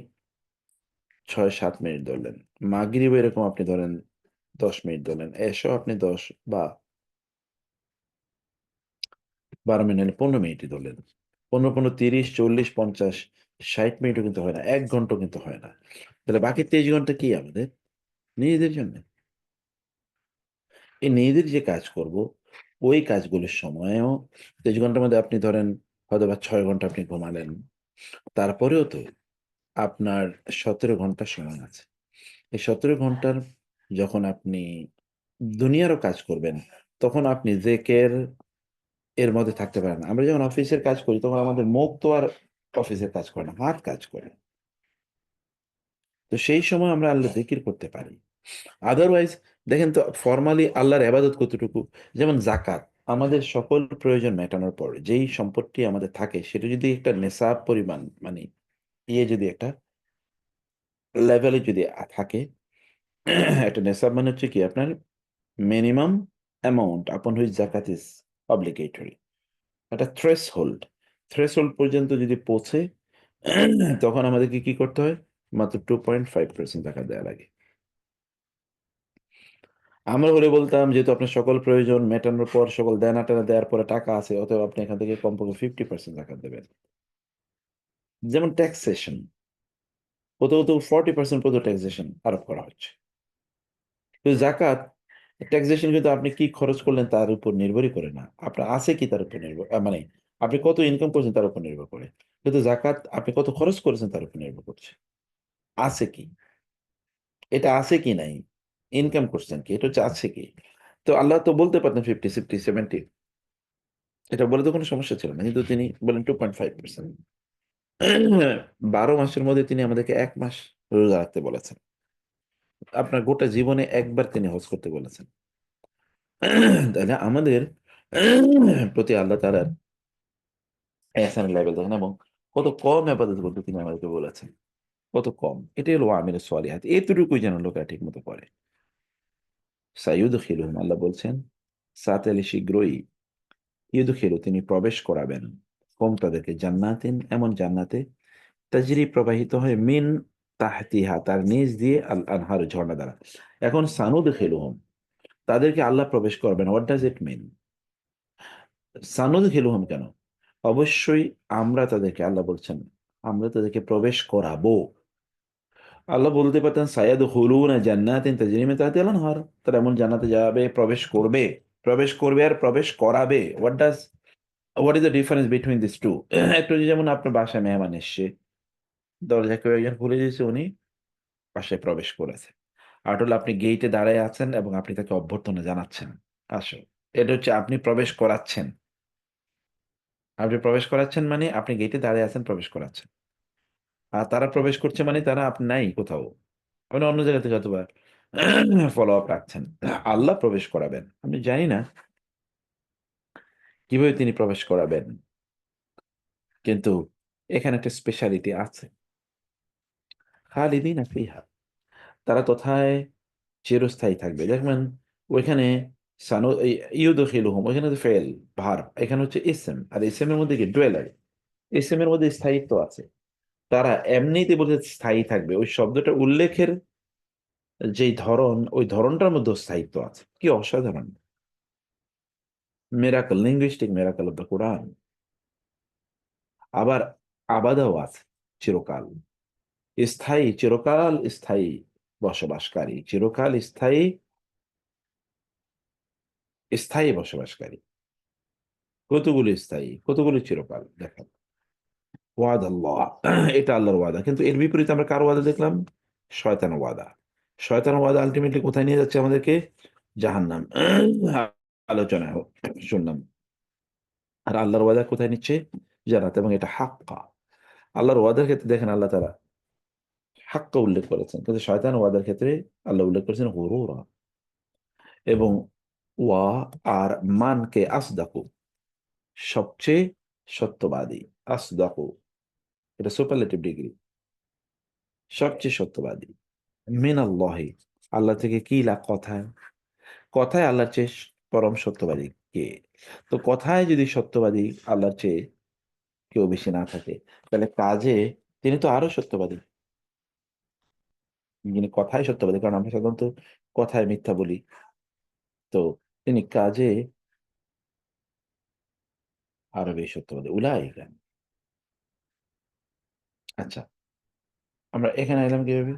6-7 মিনিট ধরলেন, মাগরিব এরকম আপনি ধরেন 10 মিনিট ধরলেন, এশাও আপনি 10 বা 12 মিনিট, 15 মিনিটই ধরলেন। 15, 15, 30, 40, 50, 60 মিনিটও কিন্তু হয় না, 1 ঘন্টাও কিন্তু হয় না। তাহলে বাকি 23 ঘন্টা কি আমাদের? নিজেদের জন্য। এই নিজেদের যে কাজ করব, ওই কাজগুলোর সময়ও 23 ঘন্টার মধ্যে আপনি ধরেন হয়তোবা 6 ঘন্টা আপনি ঘুমালেন। তারপরেও তো আপনার 17 ঘন্টা সময় আছে। এই 17 ঘন্টার যখন আপনি দুনিয়ারও কাজ করবেন, তখন আপনি যিকির এর মধ্যে থাকতে পারেন না। আমরা যখন অফিসের কাজ করি, তখন আমাদের মুখ তো আর অফিসের কাজ করে না, হাত কাজ করে। তো সেই সময় আমরা আল্লাহর যিকির করতে পারি। আদারওয়াইজ দেখেন তো ফরমালি আল্লাহর ইবাদত কতটুকু? যেমন যাকাত, আমাদের সকল প্রয়োজন মেটানোর পর যেই সম্পদটি আমাদের থাকে, সেটা যদি একটা নেশাব পরিমাণ, মানে যদি একটা লেভেলে যদি থাকে, একটা নেশাব মানে হচ্ছে কি আপনার মিনিমাম অ্যামাউন্ট আপন হুইচ জাকাত ইজ অব্লিগেটরি, একটা থ্রেশহোল্ড পর্যন্ত যদি পৌঁছে, তখন আমাদেরকে কি করতে হয়? মাত্র 2.5% টাকা দেওয়া লাগে। আমরা হলে বলতাম, যেহেতু আপনার সকল প্রয়োজন মেটানোর পর, সকল দেনা টেনা দেওয়ার পরে টাকা আছে, অতএব আপনি এখান থেকে কমপক্ষে 50% টাকা দেবেন। যেমন ট্যাক্সেশন, কোথাও তো 40% পর্যন্ত ট্যাক্সেশন আরোপ করা হচ্ছে। তো জাকাত, ট্যাক্সেশন কিন্তু আপনি কি খরচ করলেন তার উপর নির্ভরই করে না, আপনার আছে কি তার উপর নির্ভর, মানে আপনি কত ইনকাম করছেন তার উপর নির্ভর করে। কিন্তু জাকাত আপনি কত খরচ করেছেন তার উপর নির্ভর করছে। আছে কি, এটা আছে কি নাই, ইনকাম করছেন কি, এটা হচ্ছে আছে কি। তো আল্লাহ তো বলতে পারতেন 50, 60, 70, এটা বলে তো কোনো সমস্যা ছিল না, কিন্তু তিনি বলেন 2.5%। 12 মাসের মধ্যে তিনি আমাদেরকে 1 মাস রোজা রাখতে বলেছেন। আপনার গোটা জীবনে একবার তিনি হজ করতে বলেছেন। তাহলে আমাদের প্রতি আল্লাহ তাআলার এহসানের লেভেল দেখেন, এবং কত কম ইবাদত করতে তিনি আমাদেরকে বলেছেন, কত কম। এটাই হলো আমিরুস সলিহাত, এতটুকুই যেন লোকেরা ঠিক মতো করে। সাইয়ুদখিলুহুম, আল্লাহ বলছেন সাতালি শীঘ্রই, ইউদখিলু তিনি প্রবেশ করাবেন, কম তাদেরকে জান্নাতিন এমন জান্নাতে, তাজরি প্রবাহিত হয়, মিন তাহতিহা তার নিচ দিয়ে, আল আনহার ঝর্ণা দ্বারা। এখন সানুদখিলুহুম, তাদেরকে আল্লাহ প্রবেশ করবেন, হোয়াট ডাজ ইট মিন? সানুদখিলুহুম কেন? অবশ্যই আমরা তাদেরকে, আল্লাহ বলছেন আমরা তাদেরকে প্রবেশ করাবো। আল্লাহ বলতে পারতেন সায়াদখুলুনা জান্নাতিন তাজরি মিন তাহতিহাল আনহার, তারা এমন জান্নাতে যাবে, প্রবেশ করবে আর প্রবেশ করাবে। What is the difference between this two? একটু যেমন আপনার বাসায় মেহমান এসছে, দরজা কেউ একজন খুলে দিয়েছে, উনি বাসায় প্রবেশ করেছে। আর হলো আপনি গেইটে দাঁড়ায় আছেন এবং আপনি তাকে অভ্যর্থনা জানাচ্ছেন, আসো। এটা হচ্ছে আপনি প্রবেশ করাচ্ছেন। আপনি প্রবেশ করাচ্ছেন মানে আপনি গেইটে দাঁড়ায় আছেন, প্রবেশ করাচ্ছেন। আর তারা প্রবেশ করছে মানে তারা আপনি নাই কোথাও, আপনি অন্য জায়গা থেকে হয়তোবা ফলো আপ রাখছেন। আল্লাহ প্রবেশ করাবেন। আমি জানি না কিভাবে তিনি প্রবেশ করাবেন। কিন্তু এখানে একটা স্পেশালিটি আছে, খালিদিনা ফিহা, তারা কোথায় চিরস্থায়ী থাকবে। দেখবেন ওইখানে সানু ইউদখিলুহুম, ওইখানে তো ফেল ভার্ব, এখানে হচ্ছে ইসম, আর ইসমের মধ্যে কি ডুয়েলার, ইসমের মধ্যে স্থায়িত্ব আছে। তারা এমনিতে বলতে স্থায়ী থাকবে, ওই শব্দটা উল্লেখের যেই ধরন, ওই ধরনটার মধ্যে স্থায়িত্ব আছে। কি অসাধারণ miracle, linguistic miracle of the Quran. আবার আবাদাও আছে, চিরকাল স্থায়ী, চিরকাল স্থায়ী বসবাসকারী, চিরকাল স্থায়ী, স্থায়ী বসবাসকারী। কতগুলো স্থায়ী, কতগুলো চিরকাল, দেখেন। ওয়াদ আল্লাহ, এটা আল্লাহর ওয়াদা। কিন্তু এর বিপরীতে আমরা কার ওয়াদা দেখলাম? শয়তানের ওয়াদা। শয়তানের ওয়াদা আলটিমেটলি কোথায় নিয়ে যাচ্ছে আমাদেরকে? জাহান্নাম। আলোচনায় শুনলাম। আর আল্লাহর ওয়াদা কোথায় নিচ্ছে? জান্নাত, এবং এটা হাক্কা। আল্লাহর ওয়াদার ক্ষেত্রে দেখেন আল্লাহ তাআলা হাক্কা উল্লেখ করেছেন, কিন্তু শয়তান ওয়াদার ক্ষেত্রে আল্লাহ উল্লেখ করেছেন গুরুরা। এবং ওয়া আর মানকে আসদাকু, সবচেয়ে সত্যবাদী। আসদাকু, এটা সুপারলেটিভ ডিগ্রি, সবচেয়ে সত্যবাদী। মিন আল্লাহি, আল্লাহ থেকে কি লাভ? কথায়, কথায় আল্লাহর চেয়ে পরম সত্যবাদী কে? তো কথায় যদি সত্যবাদী আল্লাহর চেয়ে কেউ বেশি না থাকে, তাহলে কাজে তিনি তো আরো সত্যবাদী। যিনি কথায় সত্যবাদী, কারণ আমরা সাধারণত কথায় মিথ্যা বলি, তো তিনি কাজে আরো বেশি সত্যবাদী। উলাইকা, আচ্ছা, আমরা এখানে এলাম কিভাবে?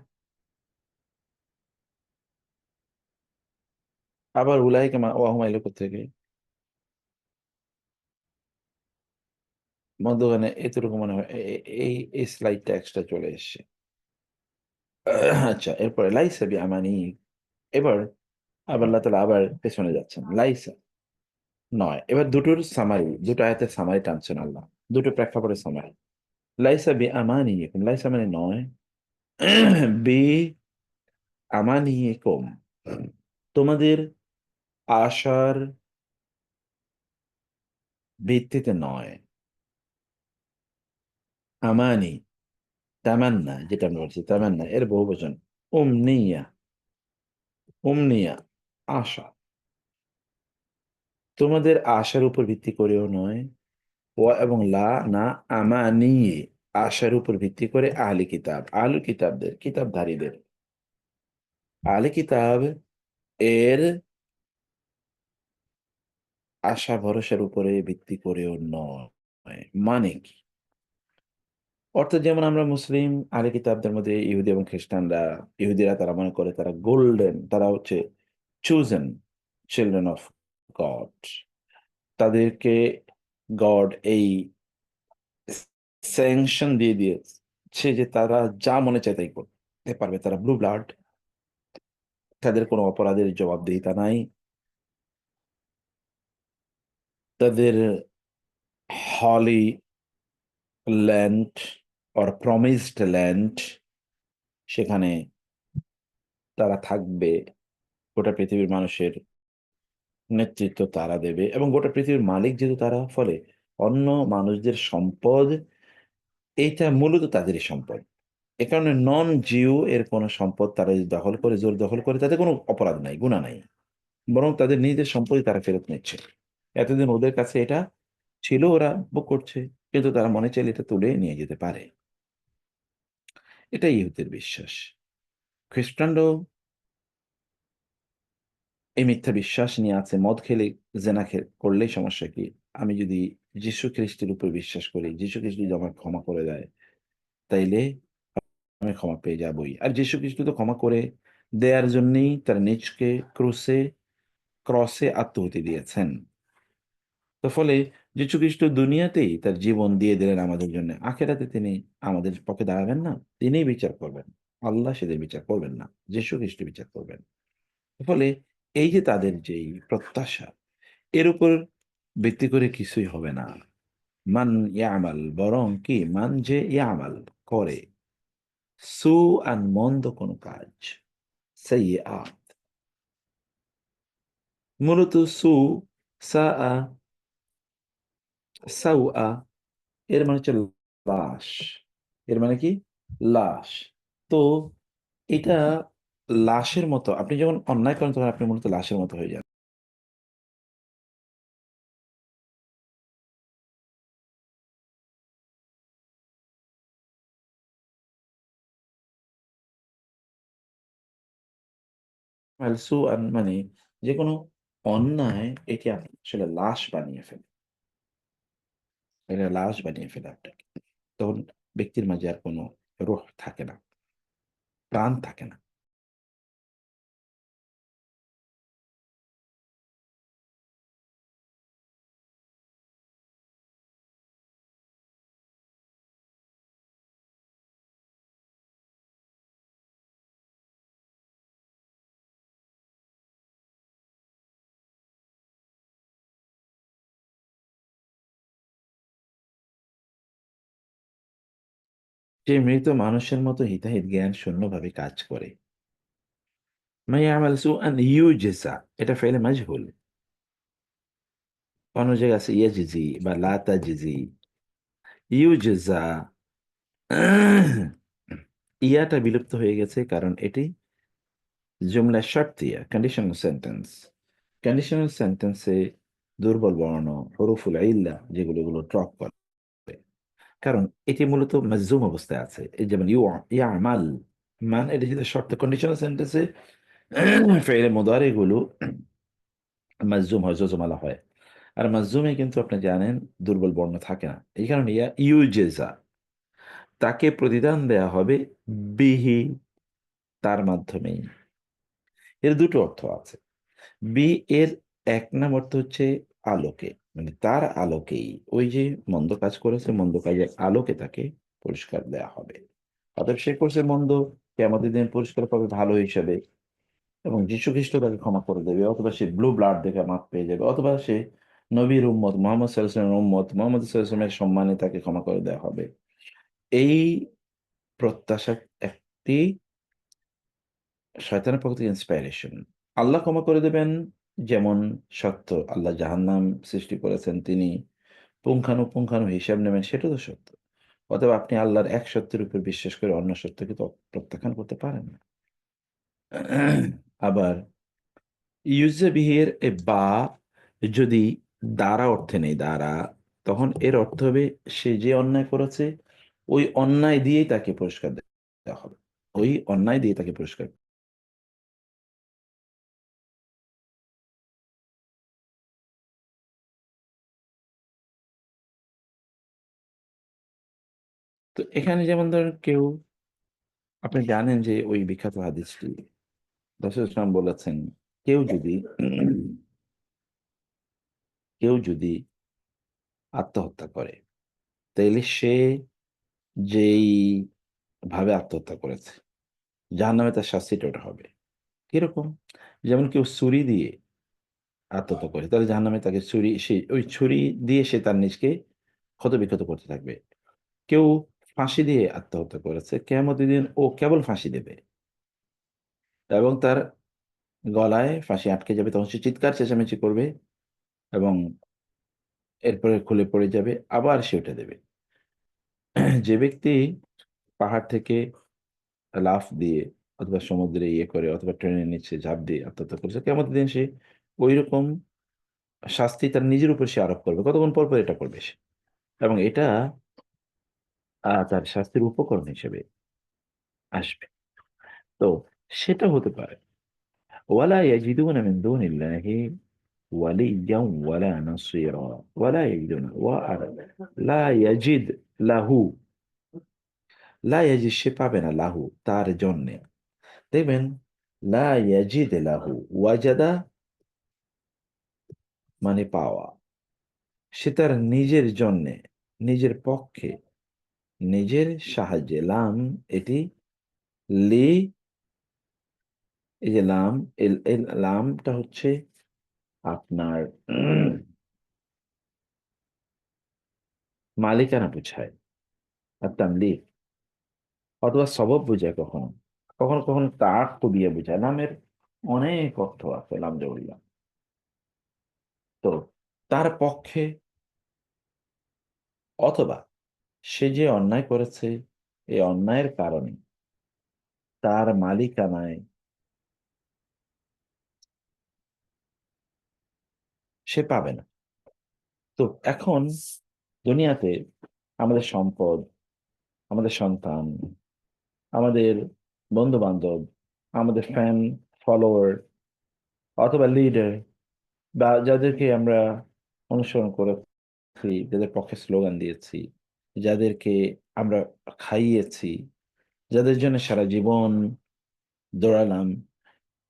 আবার উলাইকা ওয়াহুম এলো থেকে মধ্যখানে এতটুকু মনে হয় এই স্লাইডটা এক্সট্রা চলে এসছে। আচ্ছা, এরপরে লাইসা বি আমানি, এবার আবার আল্লাহ তাআলা আবার পেছনে যাচ্ছেন। লাইসা নয়, এবার দুটোর সামারি, দুটো আয়াতের সামারি টানছেন আল্লাহ, দুটো প্রেক্ষাপটের সামারি। লাইসা বি আমানি, লাইসা মানে নয়, বি আমানি কম, তোমাদের আশার ভিত্তিতে নয়। আমানি, তামান্না, যেটা আমরা বলছি তামান্না, এর বহুবচন। উমনিয়া, উমনিয়া আশা, তোমাদের আশার উপর ভিত্তি করেও নয়। ওয়া এবং লা না, আমানিয়ে, আশার উপর ভিত্তি করে আহলি কিতাব, আহলি কিতাবদের, কিতাবধারীদের, আহলি কিতাব এর আশা ভরসার উপরে ভিত্তি করেও নয়। মানে কি? অর্থাৎ যেমন আমরা মুসলিম আহলে কিতাবদের মধ্যে ইহুদি এবং খ্রিস্টানরা, ইহুদিরা তারা মনে করে তারা গোল্ডেন, তারা হচ্ছে চুজেন চিলড্রেন অফ গড। তাদেরকে গড এই স্যাংশন দিয়ে দিয়েছে যে তারা যা মনে চায় তাই করতে পারবে, তারা ব্লু ব্লাড, তাদের কোনো অপরাধের জবাবদিহিতা নাই, তাদের হলি ল্যান্ড অর প্রমিসড ল্যান্ড, সেখানে তারা থাকবে, গোটা পৃথিবীর মানুষের নেতৃত্ব তারা দেবে, এবং গোটা পৃথিবীর মালিক যেহেতু তারা, ফলে অন্য মানুষদের সম্পদ এইটা মূলত তাদেরই সম্পদ। এ কারণে নন জিও এর কোনো সম্পদ তারা যদি দখল করে, জোর দখল করে, তাদের কোনো অপরাধ নাই, গুনাহ নাই, বরং তাদের নিজেদের সম্পত্তি তারা ফেরত নিচ্ছে। এতদিন ওদের কাছে এটা ছিল, ওরা ভোগ করছে, কিন্তু তারা মনে চাইলে এটা তুলে নিয়ে যেতে পারে। এটাই ইহুদের বিশ্বাস। খ্রিস্টানরাও এই মিথ্যা বিশ্বাস নিয়ে আছে। মদ খেলে, জেনা করলেই সমস্যা কি? আমি যদি যীশু খ্রিস্টের উপর বিশ্বাস করি, যীশু খ্রিস্ট যদি আমাকে ক্ষমা করে দেয়, তাইলে আমি ক্ষমা পেয়ে যাবই। আর যীশু খ্রিস্ট তো ক্ষমা করে দেয়ার জন্যই তার নিজকে ক্রসে আত্মহতি দিয়েছেন। তো ফলে যীশু খ্রিস্ট দুনিয়াতেই তার জীবন দিয়ে দিলেন আমাদের জন্য, আখেরাতে তিনি আমাদের পক্ষে দাঁড়াবেন না, তিনিই বিচার করবেন। আল্লাহ সেদের বিচার করবেন না, যীশু খ্রিস্ট বিচার করবেন। ফলে এই যে তাদের যেই প্রত্যাশা, এর উপর ভিত্তি করে কিছুই হবে না। মান ইয়ামাল, বরং কি, মান যে ইয়ামাল করে, সু আন মন্দ কোন কাজ, সাইয়্যাত, মূলত সু, সা সাউআ এর মানে হচ্ছে লাশ। এর মানে কি? লাশ। তো এটা লাশের মতো, আপনি যখন অন্যায় করেন তখন আপনি মূলত লাশের মতো হয়ে যান। সু আন মানে যে কোনো অন্যায়, এটি আপনি আসলে লাশ বানিয়ে ফেলে, এটা লাশ বানিয়ে ফেলে আপনাকে। তখন ব্যক্তির মাঝে আর কোনো রূহ থাকে না, প্রাণ থাকে না। যে মৃত মানুষের মতো হিতাহিত জ্ঞান শূন্যভাবে কাজ করে। মা ইয়ামাল সুআন ইউজজা, এটা ফেলে মাজহুল। অন্য জায়গায় আছে ইয়াজিজি বা লা তাজিজি। ইউজজা ইয়াটা বিলুপ্ত হয়ে গেছে, কারণ এটি জুমলা শার্তিয়া, কন্ডিশনাল সেন্টেন্স। কন্ডিশনাল সেন্টেন্সে দুর্বল বর্ণ, হরফুল ইল্লা যেগুলো, এগুলো ড্রপ করে, কারণ এটি মূলত মাজজুম অবস্থায় আছে। এই যেমন ইয়ামাল, মান, এটা যদি শর্ত কন্ডিশনাল সেন্টেন্সে ফেলে মুদারি গুলো মাজজুম হয়, জজমালা হয়। আর মাজজুমে কিন্তু আপনি জানেন দুর্বল বর্ণ থাকে না, এই কারণে ইয়া ইউজেজা, তাকে প্রতিদান দেয়া হবে, বিহি, তার মাধ্যমেই। এর দুটো অর্থ আছে। বি এর এক নাম অর্থ হচ্ছে আলোকে, মানে তার আলোকেই, ওই যে মন্দ কাজ করেছে, মন্দ কাজের আলোকে তাকে পুরস্কার দেয়া হবে। অতএব সে করছে মন্দ, কিয়ামতের দিন পুরস্কার পাবে ভালো হিসাবে, এবং যীশু খ্রিস্ট তাকে ক্ষমা করে দেবে, অথবা সে ব্লু ব্লাড দেখে মাফ পেয়ে যাবে, অথবা সে নবীর উম্মত মোহাম্মদ সাল্লাল্লাহু উম্মত মোহাম্মদ সাল্লাল্লাহু সম্মানে তাকে ক্ষমা করে দেওয়া হবে। এই প্রত্যাশা একটি শয়তানের পক্ষ থেকে ইন্সপাইরেশন। আল্লাহ ক্ষমা করে দেবেন, যেমন সত্য আল্লাহ জাহান্নাম সৃষ্টি করেছেন, তিনি পুঙ্খানুপুঙ্খানু হিসাব নেবেন, সেটা তো সত্য। অথবা আপনি আল্লাহর এক সত্যের উপর বিশ্বাস করে অন্য সত্যকে তো প্রত্যাখ্যান করতে পারেন না। আবার ইউজে বিহের এ বা যদি দ্বারা অর্থে নেই, দ্বারা, তখন এর অর্থ হবে সে যে অন্যায় করেছে ওই অন্যায় দিয়েই তাকে পুরস্কার দেওয়া হবে, ওই অন্যায় দিয়ে তাকে পুরস্কার। তো এখানে যেমন ধরেন কেউ, আপনি জানেন যে ওই বিখ্যাত হাদিসটি রাসূল ইসলাম বলেছেন, কেউ যদি কেউ যদি আত্মহত্যা করে, তাইলে সে যেই ভাবে আত্মহত্যা করেছে জাহান্নামে তার শাস্তিটা ওটা হবে। কিরকম? যেমন কেউ ছুরি দিয়ে আত্মহত্যা করে, তাহলে জাহান্নামে তাকে ছুরি, সে ওই ছুরি দিয়ে সে তার নিজকে ক্ষতবিক্ষত করতে থাকবে। কেউ ফাঁসি দিয়ে আত্মহত্যা করেছে, কিয়ামতের দিন ও কেবল ফাঁসি দেবে, এবং তার গলায় ফাঁসি আটকে যাবে, তখন সে চিৎকার চেঁচামেচি করবে, এবং এরপরে খুলে পড়ে যাবে, আবার সে উঠে দেবে। যে ব্যক্তি পাহাড় থেকে লাফ দিয়ে, অথবা সমুদ্রে ইয়ে করে, অথবা ট্রেনের নিচে ঝাঁপ দিয়ে আত্মহত্যা করেছে, কেমন দিন সে ওই রকম শাস্তি তার নিজের উপর সে আরোপ করবে, কতক্ষণ পর পর এটা করবে সে, এবং এটা তার শাস্তির উপকরণ হিসেবে আসবে। তো সেটা হতে পারে। ওয়ালা ইয়াজিদুনা মিন দুনিল্লাহি ওয়ালিয়্যান ওয়ালা নাসীরা, ওয়ালা ইয়াজিদুনা ওয়া আর লা ইয়াজিদ লাহু, লা ইয়াজিদ সে পাবে না, লাহু তার জন্যে। দেখবেন লা ইয়াজিদ লাহু, ওয়াজাদা মানে পাওয়া, সে তার নিজের জন্যে, নিজের পক্ষে, নিজের সাহায্যে, লাম এটি লি, এই যে লাম, এল লামটা হচ্ছে আপনার মালিকানা বোঝায়, আর তামলিক, অথবা সবব বোঝায় কখনো, কখনো কখনো তাক দিয়ে বোঝায়। নামের অনেক অর্থ আছে লাম জবরিয়া। তো তার পক্ষে অথবা সে যে অন্যায় করেছে এই অন্যায়ের কারণে তার মালিকানায় সে পাবে না। তো এখন দুনিয়াতে আমাদের সম্পদ, আমাদের সন্তান, আমাদের বন্ধু বান্ধব, আমাদের ফ্যান ফলোয়ার অথবা লিডার বা যাদেরকে আমরা অনুসরণ করেছি, যাদের পক্ষে স্লোগান দিয়েছি, যাদেরকে আমরা খাইয়েছি, যাদের জন্য সারা জীবন দৌড়ালাম,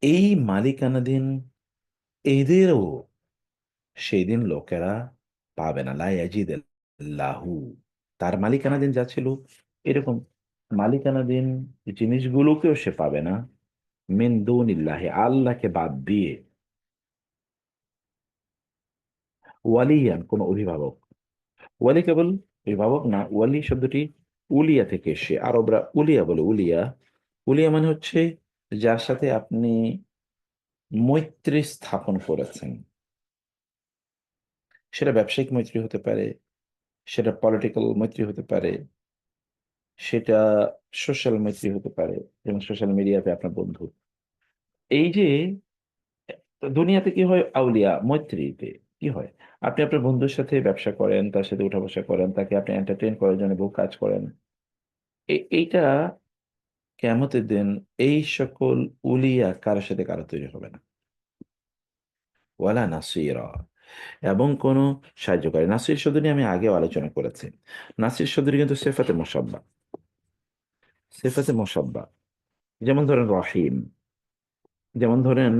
এই মালিকানাধীন এদেরও সেই দিন লোকেরা পাবে না। লা ইয়াজিদ লাহু, তার মালিকানাধীন যা ছিল এরকম মালিকানাধীন জিনিসগুলোকেও সে পাবে না। মিন দুনিল্লাহি, আল্লাহকে বাদ দিয়ে, ওয়ালিয়ান, কোন অভিভাবক। ওয়ালি কেবল অভিভাবক না, ওয়ালি শব্দটি উলিয়া থেকে এসে, আরবরা উলিয়া বলে। উলিয়া, উলিয়া মানে হচ্ছে যার সাথে আপনি মৈত্রী স্থাপন করেছেন। সেটা ব্যবসায়িক মৈত্রী হতে পারে, সেটা পলিটিক্যাল মৈত্রী হতে পারে, সেটা সোশ্যাল মৈত্রী হতে পারে, যেমন সোশ্যাল মিডিয়াতে আপনার বন্ধু। এই যে দুনিয়াতে কি হয়, আউলিয়া মৈত্রীতে কি হয়, আপনি আপনার বন্ধুর সাথে ব্যবসা করেন, তার সাথে উঠা বসা করেন, তাকে আপনি এন্টারটেইন করার জন্য বহু কাজ করেন। এইটা কিয়ামতের দিন এই সকল উলিয়া কারোর সাথে কারো তৈরি হবে না। ওয়ালা নাসিরা, এবং কোনো সাহায্যকারী। নাসির শব্দ নিয়ে আমি আগেও আলোচনা করেছি। নাসির শব্দটি কিন্তু সেফাতে মোসাব্বা, সেফাতে মোসাব্বা। যেমন ধরেন রহিম, যেমন ধরেন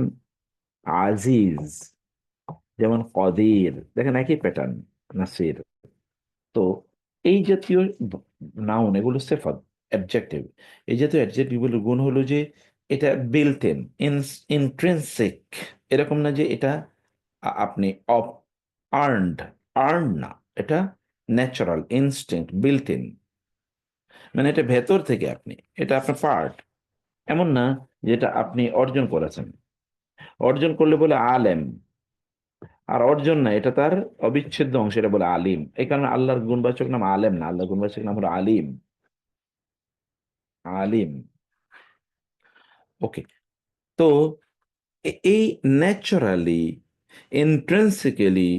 আজিজ, যেমন কদির, দেখেন একই প্যাটার্ন, নাসির। তো এই জাতীয় নাউন, এগুলো সেফাত, অ্যাডজেক্টিভ। এই জাতীয় অ্যাডজেক্টিভ গুলোর গুণ হলো যে এটা বিল্ট ইন, ইন্ট্রিনসিক। এরকম না যে এটা আপনি অফ আর্নড, আর্ন না, এটা ন্যাচারাল, ইনস্টিংক্ট, বিল্ট ইন, মানে এটা ভেতর থেকে আপনি, এটা আপনার পার্ট। এমন না যেটা আপনি অর্জন করেছেন। অর্জন করলে বলে আলেম, আর অর্জন না, এটা তার অবিচ্ছেদ্য অংশ, এটা বলে আলিম। এই কারণে আল্লাহর গুণবাচক নাম আলেম না, আল্লাহর গুণবাচক নাম হলো আলিম। আলিম। ওকে। তো এই ন্যাচারালি, ইন্ট্রিনসিক্যালি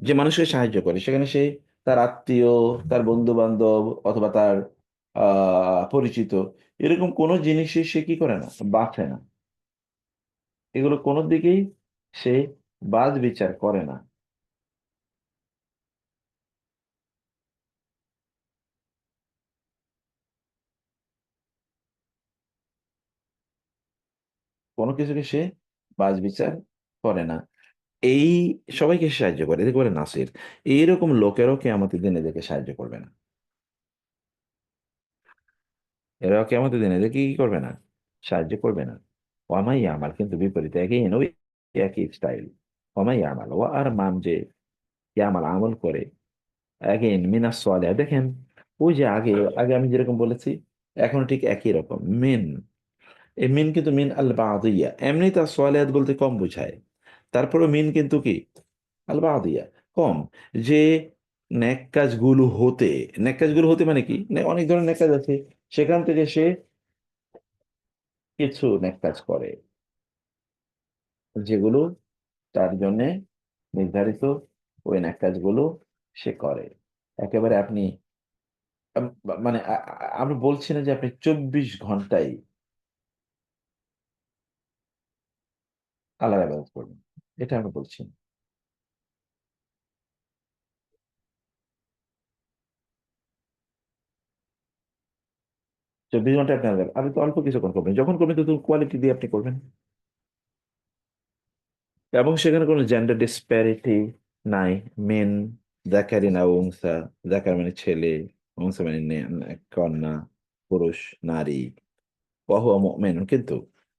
যে মানুষকে সাহায্য করে, সেখানে সে তার আত্মীয়, তার বন্ধু বান্ধব অথবা তার পরিচিত, এরকম কোনো জিনিসই সে কি করে না, বাছে না। এগুলো কোনো দিকেই সে বাদ বিচার করে না। কোনো কিছুকে সে বাজ বিচার করে না। এই সবাইকে সে সাহায্য করে, এদেরকে বলে নাসির। এইরকম লোকেরাও কিয়ামতের দিন এদেরকে সাহায্য করবে না। এরাও কিয়ামতের দিন এদেরকে কি করবে না, সাহায্য করবে না। ওয়ামাই আমাল, কিন্তু বিপরীতে একই, ওই একই স্টাইল। ওয়ামাই আমাল, ও আর মান যে ইয়ামাল আমল করে, অ্যাগেন মিনাস সালিহাত, দেখেন ওই যে আগে আগে আমি যেরকম বলেছি, এখন ঠিক একই রকম। মিন, এই মিন কিন্তু মিন আল বাদিয়া, এমনি তার সালিহাত বলতে কম বোঝায়, তারপরে মিন কিন্তু কি আল বাদিয়া, কম। যে নেক কাজগুলো হতে, নেক কাজগুলো হতে মানে কি, অনেক ধরনের নেক কাজ আছে, সেখান থেকে সে কিছু নেক কাজ করে যেগুলো তার জন্য নির্ধারিত, ওই নেক কাজগুলো সে করে। একেবারে আপনি মানে আমরা বলছি না যে আপনি 24 ঘন্টাই আল্লাহর ইবাদত করবেন, এটা আমরা বলছি না। 24 ঘন্টা আপনি আপনি তো অল্প কিছুক্ষণ করবেন, যখন করবেন তো কোয়ালিটি দিয়ে আপনি করবেন। এবং সেখানে কোনো জেন্ডার ডিসপ্যারিটি নাই। মেন জাকারিন আও উনসা, জাকার মানে ছেলে, উনসা মানে কন্যা, পুরুষ, নারী। ওয়াহুয়া মুমিনুন, কিন্তু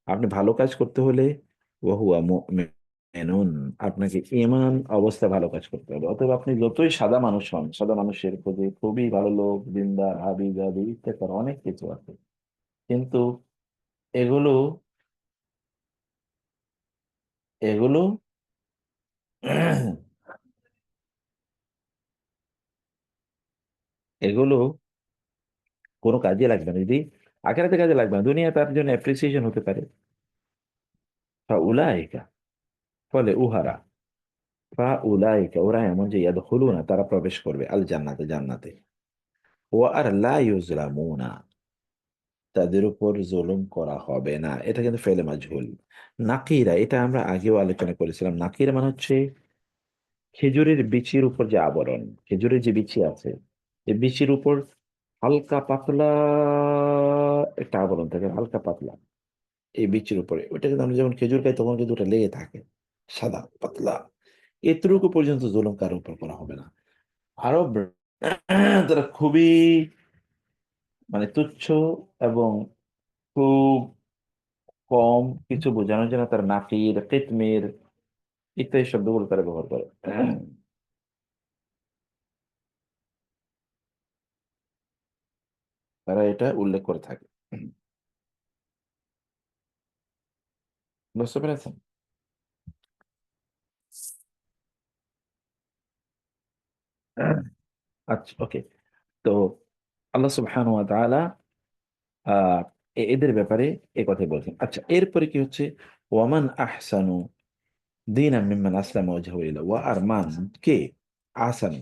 আপনি ভালো কাজ করতে হলে ওয়াহুয়া মুমিনুন, আপনাকে ঈমান অবস্থা ভালো কাজ করতে হবে। অথবা আপনি যতই সাদা মানুষ হন, সাদা মানুষের প্রতি খুবই ভালো লোক, দিনদার, হাবি জাবি ইত্যাদি অনেক কিছু আছে, কিন্তু এগুলো এগুলো এগুলো কোনো কাজে লাগবে না, যদি আখেরাতে কাজে লাগবে না, দুনিয়া তার জন্য অ্যাপ্রিসিয়েশন হতে পারে। উলাইকা, ফলে উহারা, উলাইকা ওরা এমন যে ইয়াদখুলুনা তারা প্রবেশ করবে আল জান্নাতে, জান্নাতে। ওয়া আর লা ইউজলামুনা, তাদের উপর জুলুম করা হবে না। এটা কিন্তু ফেলে মাজহুল। নাকিরা, এটা আমরা আগেও আলোচনা করেছিলাম। নাকিরা মানে হচ্ছে খেজুরের বিচির উপর যে আবরণ, খেজুরের যে বিচি আছে, এই বিচির উপর হালকা পাতলা একটা আবরণ থাকে, হালকা পাতলা। এই বিচির উপরে ওইটা কিন্তু আমরা যখন খেজুর খাই তখন কিন্তু ওটা লেগে থাকে, সাদা পাতলা। এতটুকু পর্যন্ত জুলুম কারোর উপর করা হবে না। আরব তারা খুবই মানে তুচ্ছ এবং খুব কম কিছু বোঝানোর জন্য তারা নাকির, কিতমির ইত্যাদি শব্দগুলো তারা ব্যবহার করে। তারা এটা উল্লেখ করে থাকে। বুঝতে পেরেছেন? আচ্ছা, ওকে। তো আল্লাহ সুবহানাহু ওয়া তাআলা আহ এদের ব্যাপারে এ কথা বলছেন। আচ্ছা, এরপরে কি হচ্ছে? ওয়ামান আহসানু দীনাম মিম্মান আসলামা ওয়াজহাহু ইলাল্লাহ, ওয়া আর মান কে, আহসান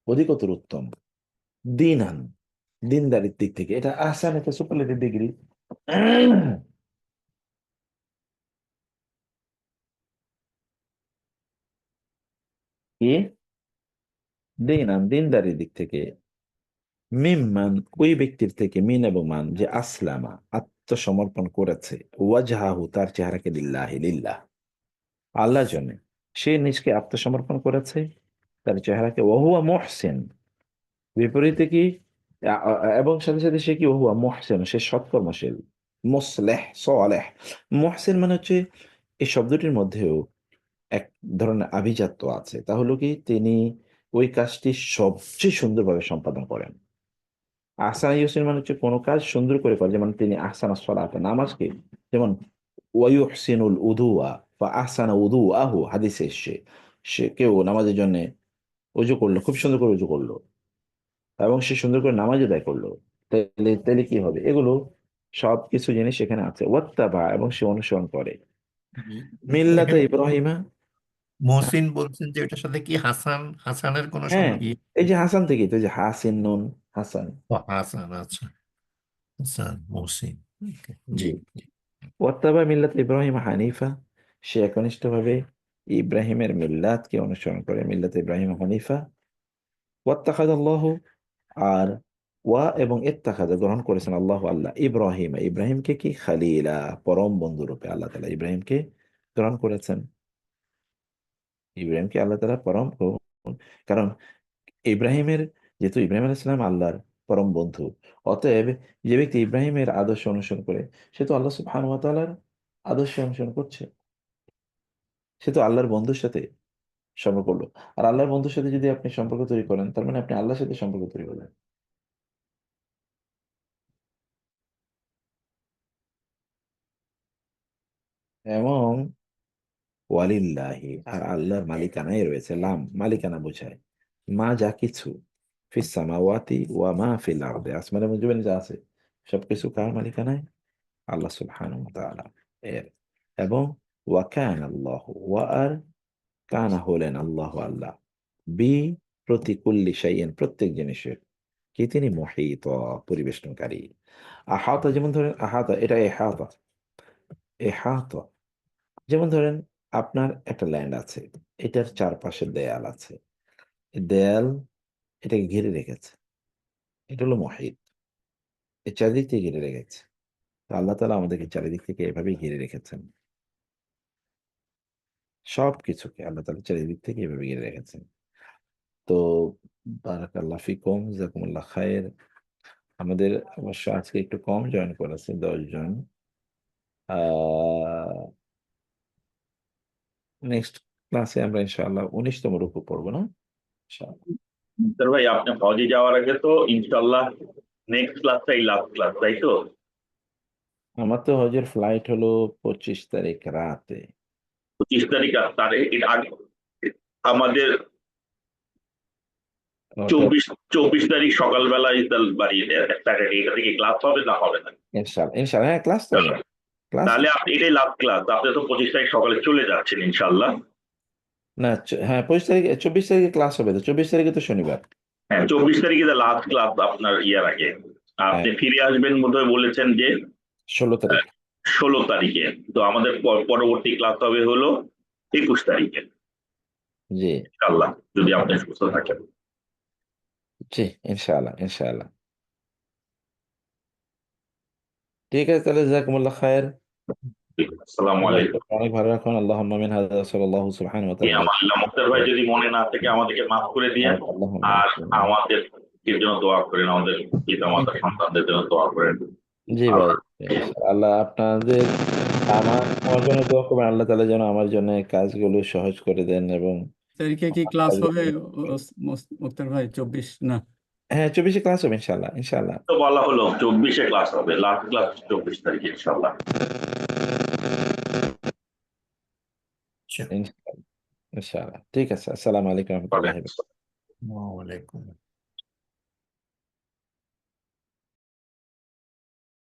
অধিকতর উত্তম, দীনান দিনদারির দিক থেকে। এটা আহসান, এটা সুপারলেটিভ ডিগ্রি। কি দীনান দিনদারির দিক থেকে, মিম্মান ওই ব্যক্তির থেকে, মিন এবং মান যে আসলামা আত্মসমর্পণ করেছে, ওয়াজহাহু তার চেহারাকে, লিল্লাহি লিল্লাহ আল্লাহর জন্য, সে নিজকে আত্মসমর্পণ করেছে তার চেহারাকে, ওহুয়া মুহসিন বিপরীতে কি, এবং সাথে সাথে সে কি, ওহুয়া মুহসিন সে সৎকর্মশীল, মুসলেহ সালেহ। মুহসিন মানে হচ্ছে এই শব্দটির মধ্যেও এক ধরনের আভিজাত্য আছে, তা হলো কি তিনি ওই কাজটি সবচেয়ে সুন্দরভাবে সম্পাদন করেন। আহসান ইউসিন মানে হচ্ছে কোনো কাজ সুন্দর করে করে, যেমন তিনি আহসানা সলাত নামাজকে, যেমন ওয়ায়ুহসিনুল উদুয়া বা আহসানা উদু আহু হাদিসে এসছে, সে কেউ নামাজের জন্য অজু করলো, খুব সুন্দর করে অজু করলো, এবং সে সুন্দর করে নামাজ আদায় করলো, তাহলে তাহলে কি হবে? এগুলো সব কিছু জিনিস এখানে আছে। ওয়াত্তাবা এবং সে অনুসরণ করে, মিল্লাতে এখানে ইব্রাহিমা। মহসিন বলছেন যে এটার সাথে কি হাসান, হাসানের কোনো হ্যাঁ, ই? এই যে হাসান থেকে তো, এই যে হাসিন নুন, হাসান। ও, হাসান, আচ্ছা, হাসান মহসিন। Okay, জি। জি, ওয়াত্তাবা মিল্লাত ইব্রাহিম হানিফা, সে একনিষ্ঠভাবে ইব্রাহিমের মিল্লাতকে অনুসরণ করে, মিল্লাত ইব্রাহিম হানিফা। ওয়াত্তাখাযাল্লাহু, আর ওয়া এবং ইত্তাখাযা গ্রহণ করেছেন আল্লাহ আল্লাহ, ইব্রাহিম ইব্রাহিমকে কি, খালিলা পরম বন্ধু রূপে আল্লাহ তাআলা ইব্রাহিমকে গ্রহণ করেছেন। ইব্রাহিমকে আল্লাহ তাআলা পরম কারণ ইব্রাহিমের, যেহেতু ইব্রাহিম আলাইহিস সালাম আল্লাহর পরম বন্ধু, অতএব যে ব্যক্তি ইব্রাহিমের আদর্শ অনুসরণ করে সে তো আল্লাহ সুবহানাহু ওয়া তাআলার আদর্শ অনুসরণ করছে, সে তো আল্লাহর বন্ধুর সাথে সম্পর্ক করলো। আর আল্লাহর বন্ধুর সাথে যদি আপনি সম্পর্ক তৈরি করেন, তার মানে আপনি আল্লাহর সাথে সম্পর্ক তৈরি করলেন। এবং ওয়ালিল্লাহি, আর আল্লাহর মালিকানায় রয়েছে, লাম মালিকানা বোঝায়, মা যা কিছু, ফিস সামাওয়াতি ওয়া মা ফিল আরদি, আসমানের মধ্যে জমিনে যা আছে সবকিছু কার মালিকানায়? আল্লাহ সুবহানাহু ওয়া তাআলা এর। এবং ওয়া কানা আল্লাহ, ওয়া আর কানা হলেন আল্লাহ আল্লাহ, বি প্রতি কুল্লি শাইইন প্রত্যেক জিনিসের, কি তিনি মুহীত পরিবেষ্টনকারী। আহাতা, যেমন ধরেন আহাতা, এটা এহাতা, এহাতা যেমন ধরেন আপনার একটা ল্যান্ড আছে, এটার চারপাশে দেয়াল আছে, এই দেয়াল এটাকে ঘিরে রেখেছে, এটা হলো মুহীত, এই চারিদিক থেকে ঘিরে রেখেছে। তো আল্লাহ তাআলা আমাদেরকে চারিদিক থেকে এভাবেই ঘিরে রেখেছেন, সবকিছুকে আল্লাহ তাআলা চারিদিক থেকে এভাবে ঘিরে রেখেছেন। তো বারাকাল্লাহ ফিকুম, জাযাকুমুল্লাহ খায়ের। আমাদের অবশ্য আজকে একটু কম জয়েন করেছে, 10 জন। নেক্সট ক্লাসে আমরা ইনশাআল্লাহ 19তম রূপে পড়বো না ইনশাআল্লাহ। স্যার ভাই, আপনি হজে যাওয়ার আগে তো ইনশাল্লাহ নেক্সট ক্লাসটাই লাস্ট ক্লাস, তাই তো? আমার তো হজের ফ্লাইট হলো 25 তারিখ রাতে। 25 তারিখ, আর তার এর আগে আমাদের ওটা 24 তারিখ সকালবেলায় বাড়িয়ে দেয় স্যাটারডে, এটা থেকে ক্লাস হবে না হবে না? ইনশাল্লাহ ইনশাল্লাহ, হ্যাঁ ক্লাস তো হবে, ক্লাস তাহলে এটাই লাস্ট ক্লাস, আপনি তো 25 তারিখ সকালে চলে যাচ্ছেন ইনশাল্লাহ। না হ্যাঁ 25 তারিখে 24 তারিখে ক্লাস হবে, তো 24 তারিখে তো শনিবার। হ্যাঁ 24 তারিখে লাস্ট ক্লাস আপনার ইয়ার আগে। আর হ্যাঁ আপনি ফিরে আসবেন বোধহয় বলেছেন যে 16 তারিখ। 16 তারিখে। তো আমাদের পরবর্তী ক্লাস হবে হলো 21 তারিখে জি ইনশাল্লাহ, যদি আপনি সুস্থ থাকেন। জি ইনশাআল্লাহ ইনশাআল্লাহ। ঠিক আছে তাহলে, জাযাকুমুল্লাহ খায়ের। আসসালামু আল্লাহ আলাইকুম। আপনাকে অনেক ভালো রাখুন। আল্লাহুম্মা আমিন। হাযা সাল্লাল্লাহু সুবহানাহু ওয়া তাআলা। আলহামদুলিল্লাহ, মুক্তার ভাই যদি মনে না থেকে আমাদেরকে মাফ করে দিয়ে, আল্লাহুম্মা আর আমাদের জন্য দোয়া করেন, আমাদের পিতা মাতা সন্তানদের জন্য দোয়া করেন। জি ভাই, আল্লাহ আপনাদের আমার জন্য দোয়া করবেন, আল্লাহ তাআলা যেন আমার জন্য এই কাজগুলো সহজ করে দেন। এবং তারিখে কি ক্লাস হবে মুক্তার ভাই? 24 না? হ্যাঁ 24 ক্লাস হবে ইনশাআল্লাহ ইনশাআল্লাহ। তো বলা হলো 24 ক্লাস হবে, লাস্ট ক্লাস 24 তারিখে ইনশাল্লাহ। আচ্ছা, ইনশাআল্লাহ ইনশাআল্লাহ। ঠিক আছে, আসসালামু আলাইকুম ওয়া রাহমাতুল্লাহি ওয়া বারাকাতুহু। ওয়ালাইকুম